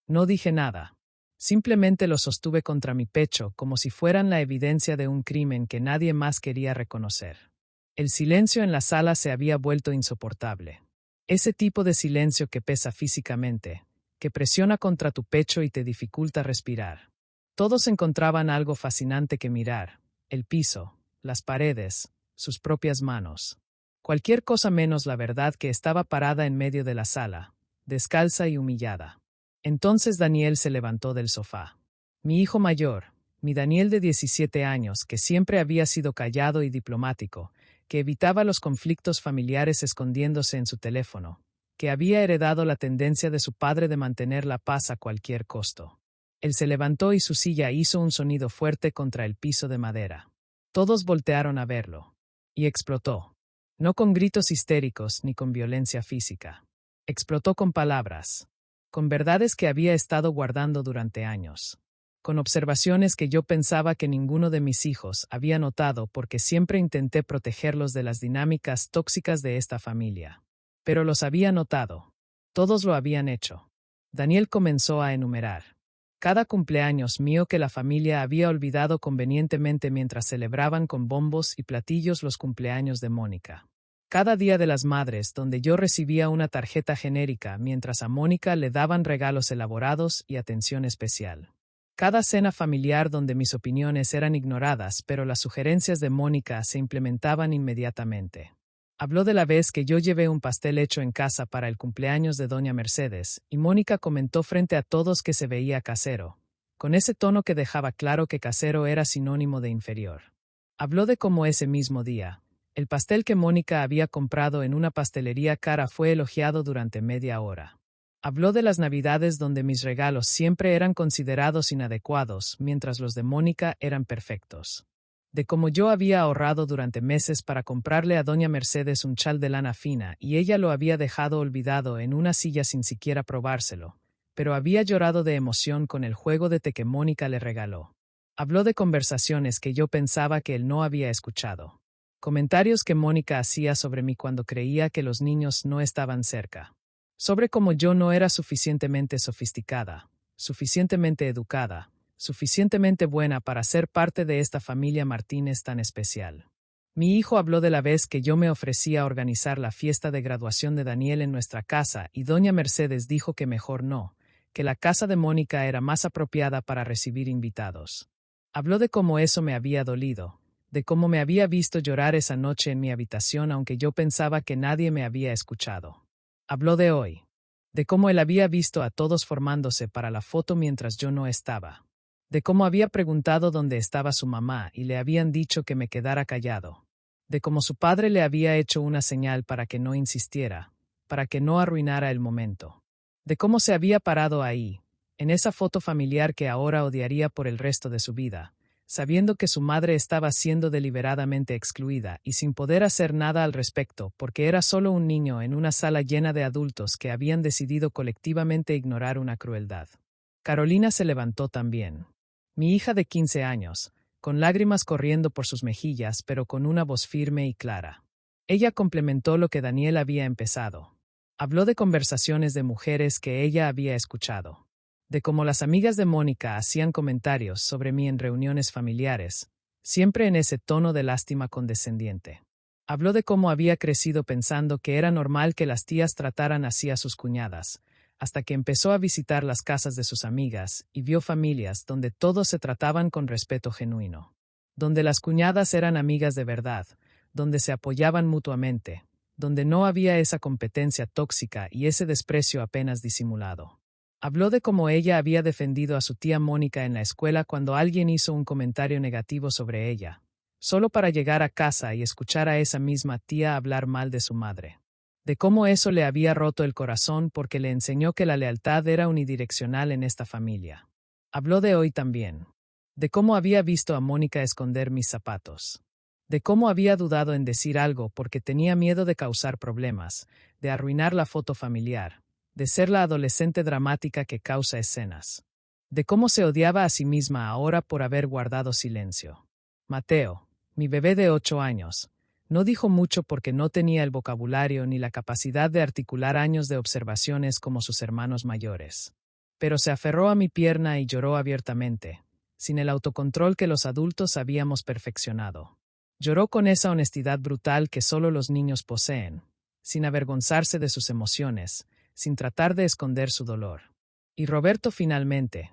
No dije nada. Simplemente los sostuve contra mi pecho como si fueran la evidencia de un crimen que nadie más quería reconocer. El silencio en la sala se había vuelto insoportable. Ese tipo de silencio que pesa físicamente, que presiona contra tu pecho y te dificulta respirar. Todos encontraban algo fascinante que mirar: el piso, las paredes, sus propias manos. Cualquier cosa menos la verdad que estaba parada en medio de la sala, descalza y humillada. Entonces Daniel se levantó del sofá. Mi hijo mayor, mi Daniel de 17 años, que siempre había sido callado y diplomático, que evitaba los conflictos familiares escondiéndose en su teléfono, que había heredado la tendencia de su padre de mantener la paz a cualquier costo. Él se levantó y su silla hizo un sonido fuerte contra el piso de madera. Todos voltearon a verlo. Y explotó. No con gritos histéricos ni con violencia física. Explotó con palabras. Con verdades que había estado guardando durante años. Con observaciones que yo pensaba que ninguno de mis hijos había notado porque siempre intenté protegerlos de las dinámicas tóxicas de esta familia. Pero los había notado. Todos lo habían hecho. Daniel comenzó a enumerar. Cada cumpleaños mío que la familia había olvidado convenientemente mientras celebraban con bombos y platillos los cumpleaños de Mónica. Cada día de las madres donde yo recibía una tarjeta genérica mientras a Mónica le daban regalos elaborados y atención especial. Cada cena familiar donde mis opiniones eran ignoradas pero las sugerencias de Mónica se implementaban inmediatamente. Habló de la vez que yo llevé un pastel hecho en casa para el cumpleaños de Doña Mercedes, y Mónica comentó frente a todos que se veía casero, con ese tono que dejaba claro que casero era sinónimo de inferior. Habló de cómo ese mismo día, el pastel que Mónica había comprado en una pastelería cara fue elogiado durante media hora. Habló de las Navidades donde mis regalos siempre eran considerados inadecuados, mientras los de Mónica eran perfectos. De cómo yo había ahorrado durante meses para comprarle a Doña Mercedes un chal de lana fina y ella lo había dejado olvidado en una silla sin siquiera probárselo, pero había llorado de emoción con el juego de té que Mónica le regaló. Habló de conversaciones que yo pensaba que él no había escuchado. Comentarios que Mónica hacía sobre mí cuando creía que los niños no estaban cerca. Sobre cómo yo no era suficientemente sofisticada, suficientemente educada, suficientemente buena para ser parte de esta familia Martínez tan especial. Mi hijo habló de la vez que yo me ofrecía a organizar la fiesta de graduación de Daniel en nuestra casa y doña Mercedes dijo que mejor no, que la casa de Mónica era más apropiada para recibir invitados. Habló de cómo eso me había dolido, de cómo me había visto llorar esa noche en mi habitación aunque yo pensaba que nadie me había escuchado. Habló de hoy, de cómo él había visto a todos formándose para la foto mientras yo no estaba, de cómo había preguntado dónde estaba su mamá y le habían dicho que me quedara callado, de cómo su padre le había hecho una señal para que no insistiera, para que no arruinara el momento, de cómo se había parado ahí, en esa foto familiar que ahora odiaría por el resto de su vida, sabiendo que su madre estaba siendo deliberadamente excluida y sin poder hacer nada al respecto porque era solo un niño en una sala llena de adultos que habían decidido colectivamente ignorar una crueldad. Carolina se levantó también. Mi hija de 15 años, con lágrimas corriendo por sus mejillas pero con una voz firme y clara. Ella complementó lo que Daniel había empezado. Habló de conversaciones de mujeres que ella había escuchado, de cómo las amigas de Mónica hacían comentarios sobre mí en reuniones familiares, siempre en ese tono de lástima condescendiente. Habló de cómo había crecido pensando que era normal que las tías trataran así a sus cuñadas, hasta que empezó a visitar las casas de sus amigas y vio familias donde todos se trataban con respeto genuino, donde las cuñadas eran amigas de verdad, donde se apoyaban mutuamente, donde no había esa competencia tóxica y ese desprecio apenas disimulado. Habló de cómo ella había defendido a su tía Mónica en la escuela cuando alguien hizo un comentario negativo sobre ella, solo para llegar a casa y escuchar a esa misma tía hablar mal de su madre. De cómo eso le había roto el corazón porque le enseñó que la lealtad era unidireccional en esta familia. Habló de hoy también. De cómo había visto a Mónica esconder mis zapatos. De cómo había dudado en decir algo porque tenía miedo de causar problemas, de arruinar la foto familiar, de ser la adolescente dramática que causa escenas. De cómo se odiaba a sí misma ahora por haber guardado silencio. Mateo, mi bebé de 8 años, no dijo mucho porque no tenía el vocabulario ni la capacidad de articular años de observaciones como sus hermanos mayores. Pero se aferró a mi pierna y lloró abiertamente, sin el autocontrol que los adultos habíamos perfeccionado. Lloró con esa honestidad brutal que solo los niños poseen, sin avergonzarse de sus emociones, sin tratar de esconder su dolor. Y Roberto finalmente,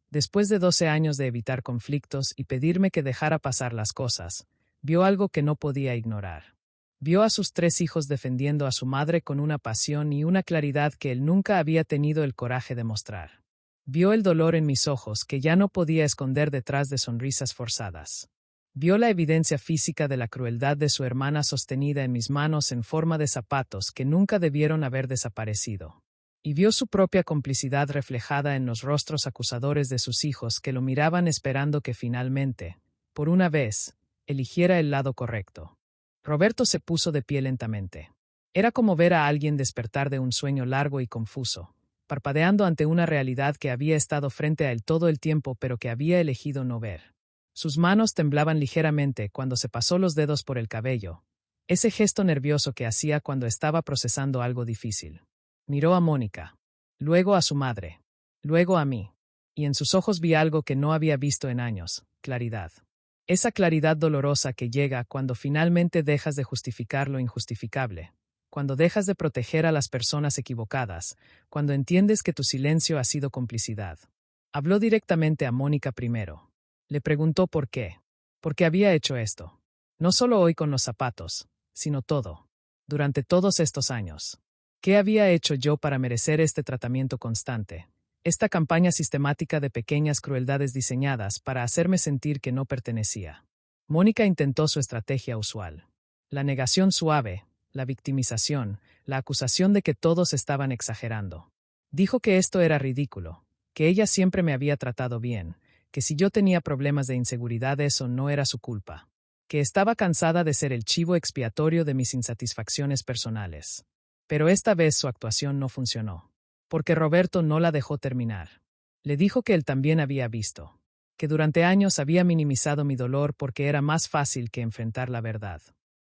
después de 12 años de evitar conflictos y pedirme que dejara pasar las cosas, vio algo que no podía ignorar. Vio a sus 3 hijos defendiendo a su madre con una pasión y una claridad que él nunca había tenido el coraje de mostrar. Vio el dolor en mis ojos que ya no podía esconder detrás de sonrisas forzadas. Vio la evidencia física de la crueldad de su hermana sostenida en mis manos en forma de zapatos que nunca debieron haber desaparecido. Y vio su propia complicidad reflejada en los rostros acusadores de sus hijos que lo miraban esperando que finalmente, por una vez, eligiera el lado correcto. Roberto se puso de pie lentamente. Era como ver a alguien despertar de un sueño largo y confuso, parpadeando ante una realidad que había estado frente a él todo el tiempo pero que había elegido no ver. Sus manos temblaban ligeramente cuando se pasó los dedos por el cabello, ese gesto nervioso que hacía cuando estaba procesando algo difícil. Miró a Mónica, luego a su madre, luego a mí, y en sus ojos vi algo que no había visto en años: claridad. Esa claridad dolorosa que llega cuando finalmente dejas de justificar lo injustificable, cuando dejas de proteger a las personas equivocadas, cuando entiendes que tu silencio ha sido complicidad. Habló directamente a Mónica primero. Le preguntó por qué había hecho esto. No solo hoy con los zapatos, sino todo. Durante todos estos años. ¿Qué había hecho yo para merecer este tratamiento constante? Esta campaña sistemática de pequeñas crueldades diseñadas para hacerme sentir que no pertenecía. Mónica intentó su estrategia usual. La negación suave, la victimización, la acusación de que todos estaban exagerando. Dijo que esto era ridículo, que ella siempre me había tratado bien, que si yo tenía problemas de inseguridad eso no era su culpa, que estaba cansada de ser el chivo expiatorio de mis insatisfacciones personales. Pero esta vez su actuación no funcionó, porque Roberto no la dejó terminar. Le dijo que él también había visto, que durante años había minimizado mi dolor porque era más fácil que enfrentar la verdad,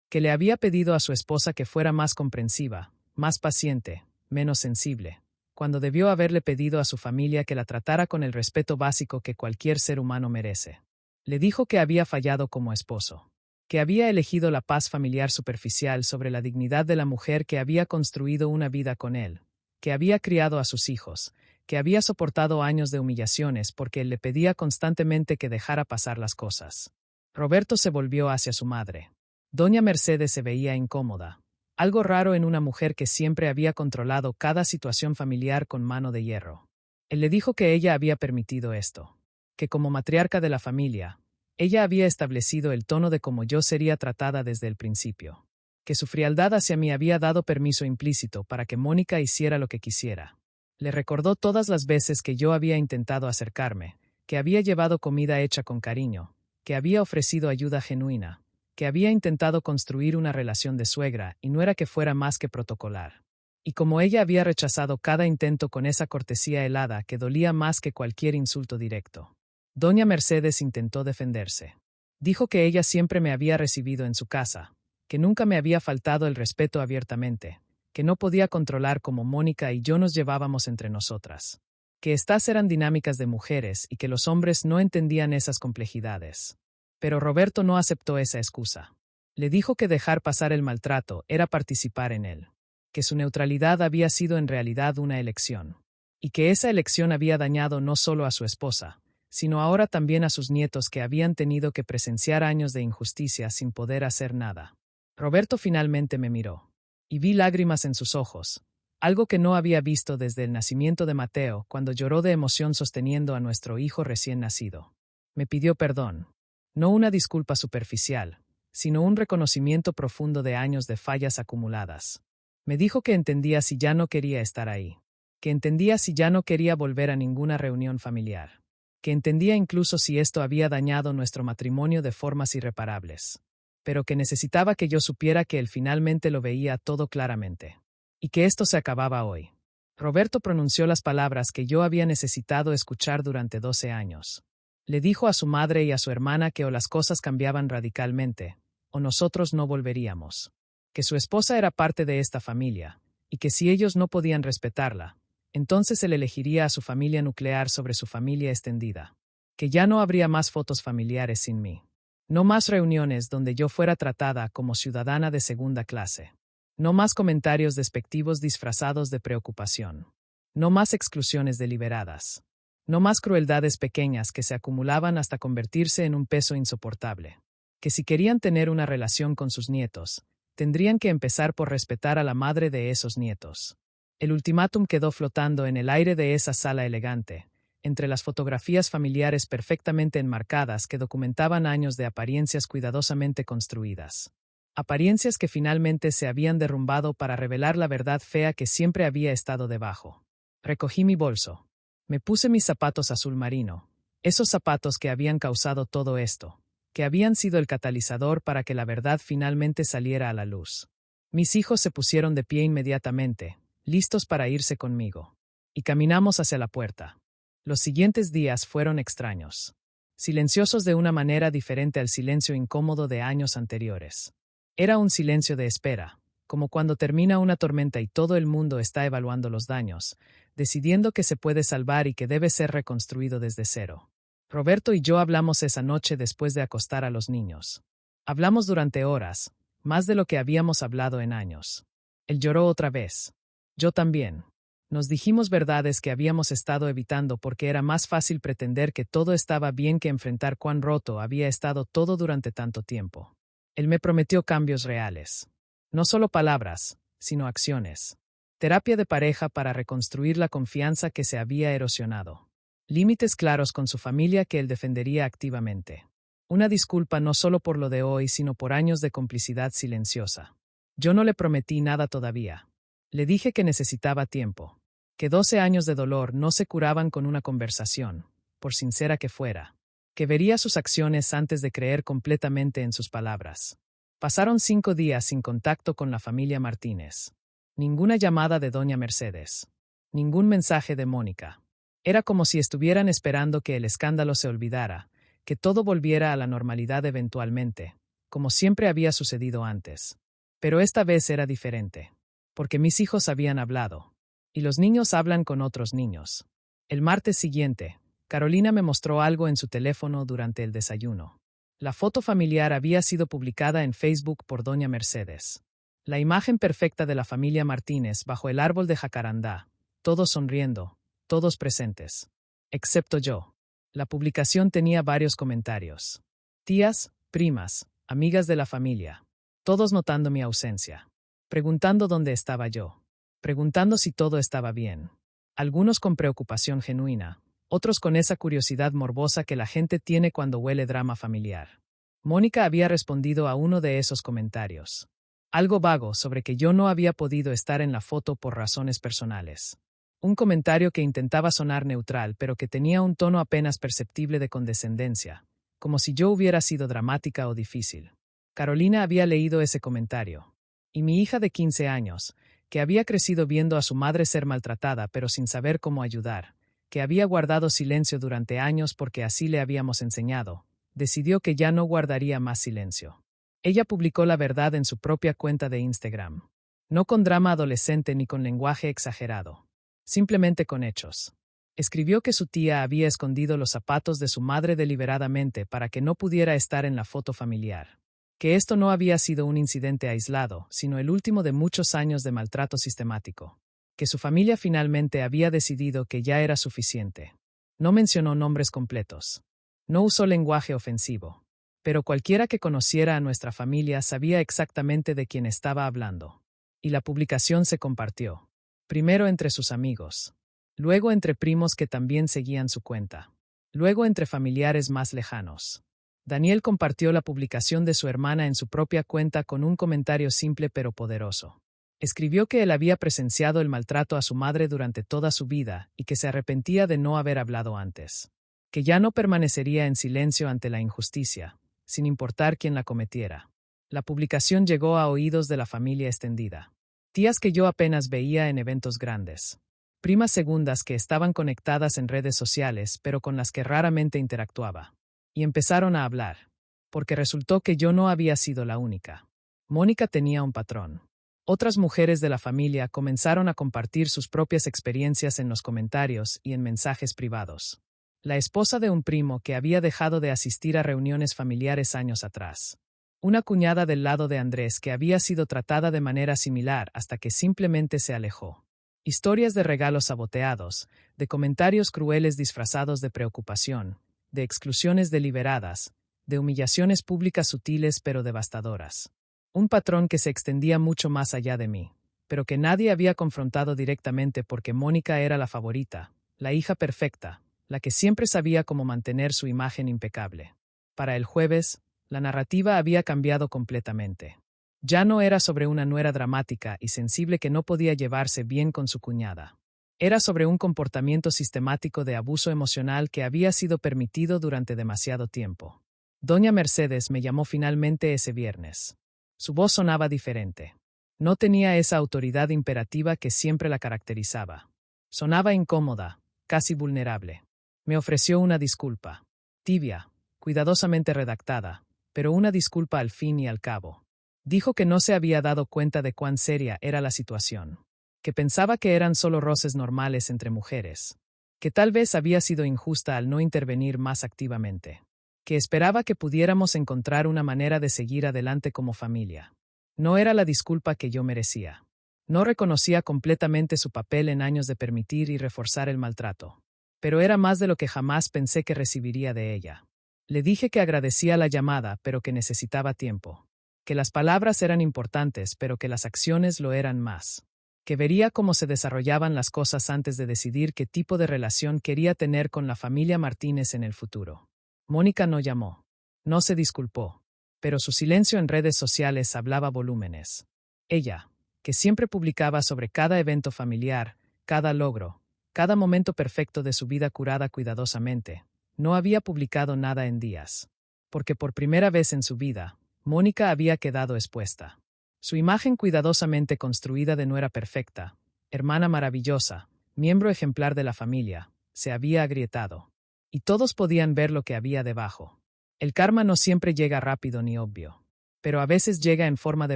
que le había pedido a su esposa que fuera más comprensiva, más paciente, menos sensible, cuando debió haberle pedido a su familia que la tratara con el respeto básico que cualquier ser humano merece. Le dijo que había fallado como esposo, que había elegido la paz familiar superficial sobre la dignidad de la mujer que había construido una vida con él, que había criado a sus hijos, que había soportado años de humillaciones porque él le pedía constantemente que dejara pasar las cosas. Roberto se volvió hacia su madre. Doña Mercedes se veía incómoda, algo raro en una mujer que siempre había controlado cada situación familiar con mano de hierro. Él le dijo que ella había permitido esto, que como matriarca de la familia, ella había establecido el tono de cómo yo sería tratada desde el principio, que su frialdad hacia mí había dado permiso implícito para que Mónica hiciera lo que quisiera. Le recordó todas las veces que yo había intentado acercarme, que había llevado comida hecha con cariño, que había ofrecido ayuda genuina, que había intentado construir una relación de suegra y no era que fuera más que protocolar. Y como ella había rechazado cada intento con esa cortesía helada que dolía más que cualquier insulto directo. Doña Mercedes intentó defenderse. Dijo que ella siempre me había recibido en su casa, que nunca me había faltado el respeto abiertamente, que no podía controlar cómo Mónica y yo nos llevábamos entre nosotras, que estas eran dinámicas de mujeres y que los hombres no entendían esas complejidades. Pero Roberto no aceptó esa excusa. Le dijo que dejar pasar el maltrato era participar en él, que su neutralidad había sido en realidad una elección, y que esa elección había dañado no solo a su esposa, sino ahora también a sus nietos que habían tenido que presenciar años de injusticia sin poder hacer nada. Roberto finalmente me miró. Y vi lágrimas en sus ojos, algo que no había visto desde el nacimiento de Mateo cuando lloró de emoción sosteniendo a nuestro hijo recién nacido. Me pidió perdón, no una disculpa superficial, sino un reconocimiento profundo de años de fallas acumuladas. Me dijo que entendía si ya no quería estar ahí, que entendía si ya no quería volver a ninguna reunión familiar, que entendía incluso si esto había dañado nuestro matrimonio de formas irreparables, pero que necesitaba que yo supiera que él finalmente lo veía todo claramente, y que esto se acababa hoy. Roberto pronunció las palabras que yo había necesitado escuchar durante 12 años. Le dijo a su madre y a su hermana que o las cosas cambiaban radicalmente, o nosotros no volveríamos. Que su esposa era parte de esta familia, y que si ellos no podían respetarla, entonces él elegiría a su familia nuclear sobre su familia extendida. Que ya no habría más fotos familiares sin mí. No más reuniones donde yo fuera tratada como ciudadana de segunda clase. No más comentarios despectivos disfrazados de preocupación. No más exclusiones deliberadas. No más crueldades pequeñas que se acumulaban hasta convertirse en un peso insoportable. Que si querían tener una relación con sus nietos, tendrían que empezar por respetar a la madre de esos nietos. El ultimátum quedó flotando en el aire de esa sala elegante, entre las fotografías familiares perfectamente enmarcadas que documentaban años de apariencias cuidadosamente construidas. Apariencias que finalmente se habían derrumbado para revelar la verdad fea que siempre había estado debajo. Recogí mi bolso. Me puse mis zapatos azul marino, esos zapatos que habían causado todo esto, que habían sido el catalizador para que la verdad finalmente saliera a la luz. Mis hijos se pusieron de pie inmediatamente, listos para irse conmigo, y caminamos hacia la puerta. Los siguientes días fueron extraños, silenciosos de una manera diferente al silencio incómodo de años anteriores. Era un silencio de espera, como cuando termina una tormenta y todo el mundo está evaluando los daños, decidiendo que se puede salvar y que debe ser reconstruido desde cero. Roberto y yo hablamos esa noche después de acostar a los niños. Hablamos durante horas, más de lo que habíamos hablado en años. Él lloró otra vez. Yo también. Nos dijimos verdades que habíamos estado evitando porque era más fácil pretender que todo estaba bien que enfrentar cuán roto había estado todo durante tanto tiempo. Él me prometió cambios reales. No solo palabras, sino acciones. Terapia de pareja para reconstruir la confianza que se había erosionado. Límites claros con su familia que él defendería activamente. Una disculpa no solo por lo de hoy, sino por años de complicidad silenciosa. Yo no le prometí nada todavía. Le dije que necesitaba tiempo. Que 12 años de dolor no se curaban con una conversación, por sincera que fuera. Que vería sus acciones antes de creer completamente en sus palabras. Pasaron 5 días sin contacto con la familia Martínez. Ninguna llamada de doña Mercedes. Ningún mensaje de Mónica. Era como si estuvieran esperando que el escándalo se olvidara, que todo volviera a la normalidad eventualmente, como siempre había sucedido antes. Pero esta vez era diferente. Porque mis hijos habían hablado. Y los niños hablan con otros niños. El martes siguiente, Carolina me mostró algo en su teléfono durante el desayuno. La foto familiar había sido publicada en Facebook por doña Mercedes. La imagen perfecta de la familia Martínez bajo el árbol de jacarandá, todos sonriendo, todos presentes. Excepto yo. La publicación tenía varios comentarios. Tías, primas, amigas de la familia. Todos notando mi ausencia. Preguntando dónde estaba yo. Preguntando si todo estaba bien. Algunos con preocupación genuina, otros con esa curiosidad morbosa que la gente tiene cuando huele drama familiar. Mónica había respondido a uno de esos comentarios. Algo vago sobre que yo no había podido estar en la foto por razones personales. Un comentario que intentaba sonar neutral, pero que tenía un tono apenas perceptible de condescendencia, como si yo hubiera sido dramática o difícil. Carolina había leído ese comentario. Y mi hija de 15 años, que había crecido viendo a su madre ser maltratada pero sin saber cómo ayudar, que había guardado silencio durante años porque así le habíamos enseñado, decidió que ya no guardaría más silencio. Ella publicó la verdad en su propia cuenta de Instagram. No con drama adolescente ni con lenguaje exagerado. Simplemente con hechos. Escribió que su tía había escondido los zapatos de su madre deliberadamente para que no pudiera estar en la foto familiar. Que esto no había sido un incidente aislado, sino el último de muchos años de maltrato sistemático. Que su familia finalmente había decidido que ya era suficiente. No mencionó nombres completos. No usó lenguaje ofensivo. Pero cualquiera que conociera a nuestra familia sabía exactamente de quién estaba hablando. Y la publicación se compartió. Primero entre sus amigos. Luego entre primos que también seguían su cuenta. Luego entre familiares más lejanos. Daniel compartió la publicación de su hermana en su propia cuenta con un comentario simple pero poderoso. Escribió que él había presenciado el maltrato a su madre durante toda su vida y que se arrepentía de no haber hablado antes. Que ya no permanecería en silencio ante la injusticia, sin importar quién la cometiera. La publicación llegó a oídos de la familia extendida. Tías que yo apenas veía en eventos grandes. Primas segundas que estaban conectadas en redes sociales pero con las que raramente interactuaba. Y empezaron a hablar. Porque resultó que yo no había sido la única. Mónica tenía un patrón. Otras mujeres de la familia comenzaron a compartir sus propias experiencias en los comentarios y en mensajes privados. La esposa de un primo que había dejado de asistir a reuniones familiares años atrás. Una cuñada del lado de Andrés que había sido tratada de manera similar hasta que simplemente se alejó. Historias de regalos saboteados, de comentarios crueles disfrazados de preocupación, de exclusiones deliberadas, de humillaciones públicas sutiles pero devastadoras. Un patrón que se extendía mucho más allá de mí, pero que nadie había confrontado directamente porque Mónica era la favorita, la hija perfecta, la que siempre sabía cómo mantener su imagen impecable. Para el jueves, la narrativa había cambiado completamente. Ya no era sobre una nuera dramática y sensible que no podía llevarse bien con su cuñada. Era sobre un comportamiento sistemático de abuso emocional que había sido permitido durante demasiado tiempo. Doña Mercedes me llamó finalmente ese viernes. Su voz sonaba diferente. No tenía esa autoridad imperativa que siempre la caracterizaba. Sonaba incómoda, casi vulnerable. Me ofreció una disculpa. Tibia, cuidadosamente redactada, pero una disculpa al fin y al cabo. Dijo que no se había dado cuenta de cuán seria era la situación. Que pensaba que eran solo roces normales entre mujeres. Que tal vez había sido injusta al no intervenir más activamente. Que esperaba que pudiéramos encontrar una manera de seguir adelante como familia. No era la disculpa que yo merecía. No reconocía completamente su papel en años de permitir y reforzar el maltrato. Pero era más de lo que jamás pensé que recibiría de ella. Le dije que agradecía la llamada, pero que necesitaba tiempo. Que las palabras eran importantes, pero que las acciones lo eran más. Que vería cómo se desarrollaban las cosas antes de decidir qué tipo de relación quería tener con la familia Martínez en el futuro. Mónica no llamó. No se disculpó. Pero su silencio en redes sociales hablaba volúmenes. Ella, que siempre publicaba sobre cada evento familiar, cada logro, cada momento perfecto de su vida curada cuidadosamente, no había publicado nada en días. Porque por primera vez en su vida, Mónica había quedado expuesta. Su imagen cuidadosamente construida de nuera perfecta, hermana maravillosa, miembro ejemplar de la familia, se había agrietado. Y todos podían ver lo que había debajo. El karma no siempre llega rápido ni obvio, pero a veces llega en forma de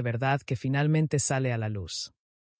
verdad que finalmente sale a la luz.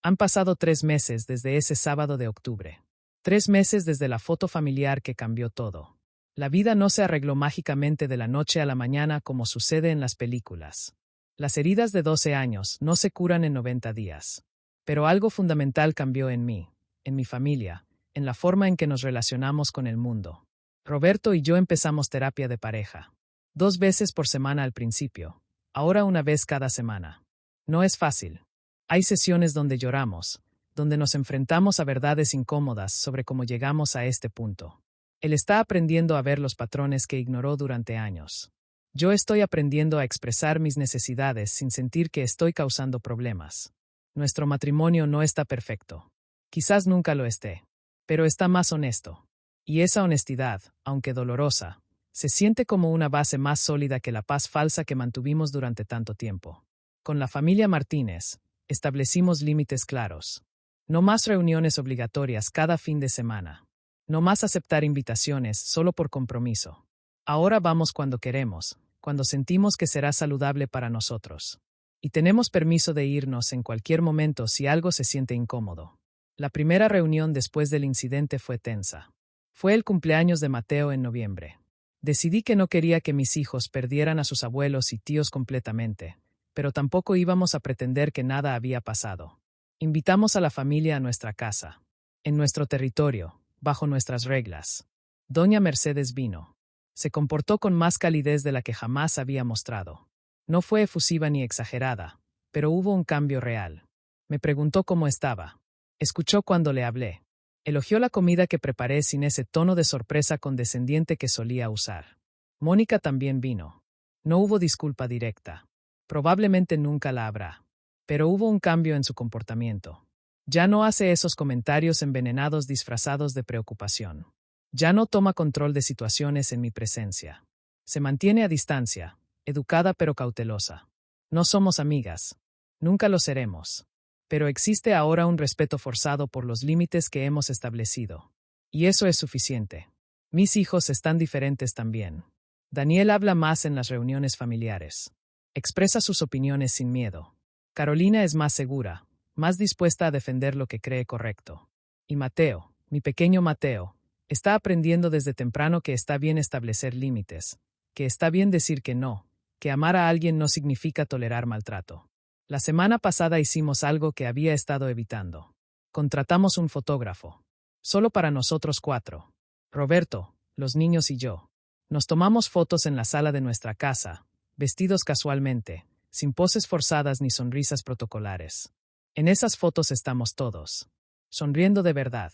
Han pasado 3 meses desde ese sábado de octubre. 3 meses desde la foto familiar que cambió todo. La vida no se arregló mágicamente de la noche a la mañana como sucede en las películas. Las heridas de 12 años no se curan en 90 días. Pero algo fundamental cambió en mí, en mi familia, en la forma en que nos relacionamos con el mundo. Roberto y yo empezamos terapia de pareja. 2 veces por semana al principio, ahora una vez cada semana. No es fácil. Hay sesiones donde lloramos, donde nos enfrentamos a verdades incómodas sobre cómo llegamos a este punto. Él está aprendiendo a ver los patrones que ignoró durante años. Yo estoy aprendiendo a expresar mis necesidades sin sentir que estoy causando problemas. Nuestro matrimonio no está perfecto. Quizás nunca lo esté, pero está más honesto. Y esa honestidad, aunque dolorosa, se siente como una base más sólida que la paz falsa que mantuvimos durante tanto tiempo. Con la familia Martínez, establecimos límites claros. No más reuniones obligatorias cada fin de semana. No más aceptar invitaciones solo por compromiso. Ahora vamos cuando queremos, cuando sentimos que será saludable para nosotros. Y tenemos permiso de irnos en cualquier momento si algo se siente incómodo. La primera reunión después del incidente fue tensa. Fue el cumpleaños de Mateo en noviembre. Decidí que no quería que mis hijos perdieran a sus abuelos y tíos completamente, pero tampoco íbamos a pretender que nada había pasado. Invitamos a la familia a nuestra casa, en nuestro territorio, bajo nuestras reglas. Doña Mercedes vino. Se comportó con más calidez de la que jamás había mostrado. No fue efusiva ni exagerada, pero hubo un cambio real. Me preguntó cómo estaba. Escuchó cuando le hablé. Elogió la comida que preparé sin ese tono de sorpresa condescendiente que solía usar. Mónica también vino. No hubo disculpa directa. Probablemente nunca la habrá. Pero hubo un cambio en su comportamiento. Ya no hace esos comentarios envenenados disfrazados de preocupación. Ya no toma control de situaciones en mi presencia. Se mantiene a distancia, educada pero cautelosa. No somos amigas. Nunca lo seremos. Pero existe ahora un respeto forzado por los límites que hemos establecido. Y eso es suficiente. Mis hijos están diferentes también. Daniel habla más en las reuniones familiares. Expresa sus opiniones sin miedo. Carolina es más segura, más dispuesta a defender lo que cree correcto. Y Mateo, mi pequeño Mateo, está aprendiendo desde temprano que está bien establecer límites, que está bien decir que no, que amar a alguien no significa tolerar maltrato. La semana pasada hicimos algo que había estado evitando. Contratamos un fotógrafo. Solo para nosotros 4. Roberto, los niños y yo. Nos tomamos fotos en la sala de nuestra casa, vestidos casualmente, sin poses forzadas ni sonrisas protocolares. En esas fotos estamos todos. Sonriendo de verdad.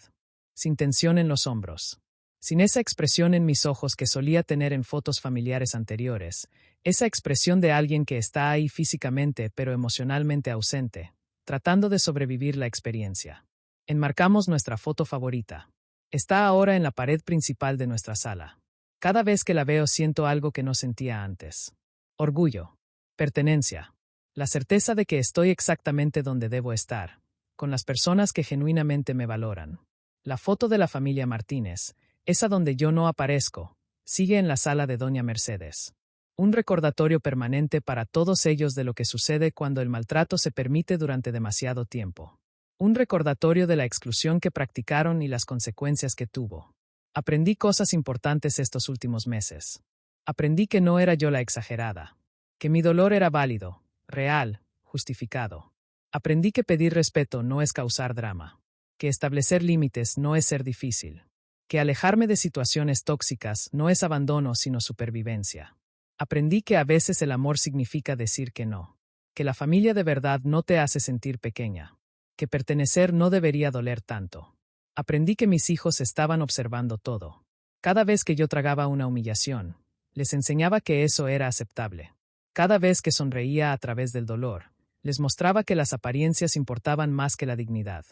Sin tensión en los hombros. Sin esa expresión en mis ojos que solía tener en fotos familiares anteriores, esa expresión de alguien que está ahí físicamente pero emocionalmente ausente, tratando de sobrevivir la experiencia. Enmarcamos nuestra foto favorita. Está ahora en la pared principal de nuestra sala. Cada vez que la veo siento algo que no sentía antes. Orgullo. Pertenencia. La certeza de que estoy exactamente donde debo estar, con las personas que genuinamente me valoran. La foto de la familia Martínez, esa donde yo no aparezco, sigue en la sala de Doña Mercedes. Un recordatorio permanente para todos ellos de lo que sucede cuando el maltrato se permite durante demasiado tiempo. Un recordatorio de la exclusión que practicaron y las consecuencias que tuvo. Aprendí cosas importantes estos últimos meses. Aprendí que no era yo la exagerada, que mi dolor era válido, real, justificado. Aprendí que pedir respeto no es causar drama, que establecer límites no es ser difícil, que alejarme de situaciones tóxicas no es abandono sino supervivencia. Aprendí que a veces el amor significa decir que no, que la familia de verdad no te hace sentir pequeña, que pertenecer no debería doler tanto. Aprendí que mis hijos estaban observando todo. Cada vez que yo tragaba una humillación, les enseñaba que eso era aceptable. Cada vez que sonreía a través del dolor, les mostraba que las apariencias importaban más que la dignidad.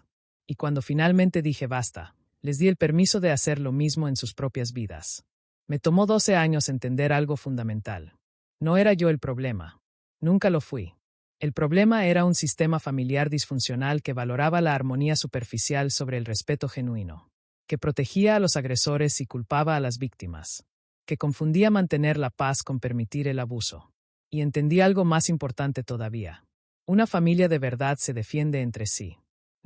Y cuando finalmente dije basta, les di el permiso de hacer lo mismo en sus propias vidas. Me tomó 12 años entender algo fundamental. No era yo el problema. Nunca lo fui. El problema era un sistema familiar disfuncional que valoraba la armonía superficial sobre el respeto genuino, que protegía a los agresores y culpaba a las víctimas, que confundía mantener la paz con permitir el abuso. Y entendí algo más importante todavía. Una familia de verdad se defiende entre sí.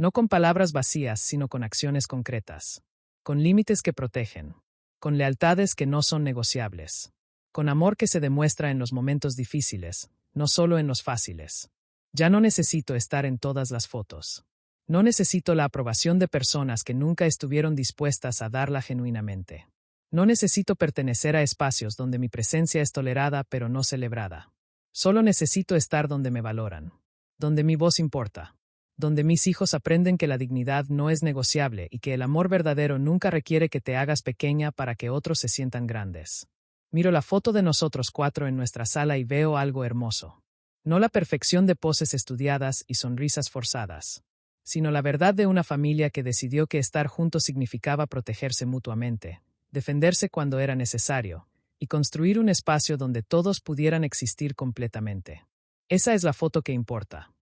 No con palabras vacías, sino con acciones concretas. Con límites que protegen. Con lealtades que no son negociables. Con amor que se demuestra en los momentos difíciles, no solo en los fáciles. Ya no necesito estar en todas las fotos. No necesito la aprobación de personas que nunca estuvieron dispuestas a darla genuinamente. No necesito pertenecer a espacios donde mi presencia es tolerada pero no celebrada. Solo necesito estar donde me valoran. Donde mi voz importa. Donde mis hijos aprenden que la dignidad no es negociable y que el amor verdadero nunca requiere que te hagas pequeña para que otros se sientan grandes. Miro la foto de nosotros 4 en nuestra sala y veo algo hermoso. No la perfección de poses estudiadas y sonrisas forzadas, sino la verdad de una familia que decidió que estar juntos significaba protegerse mutuamente, defenderse cuando era necesario, y construir un espacio donde todos pudieran existir completamente. Esa es la foto que importa.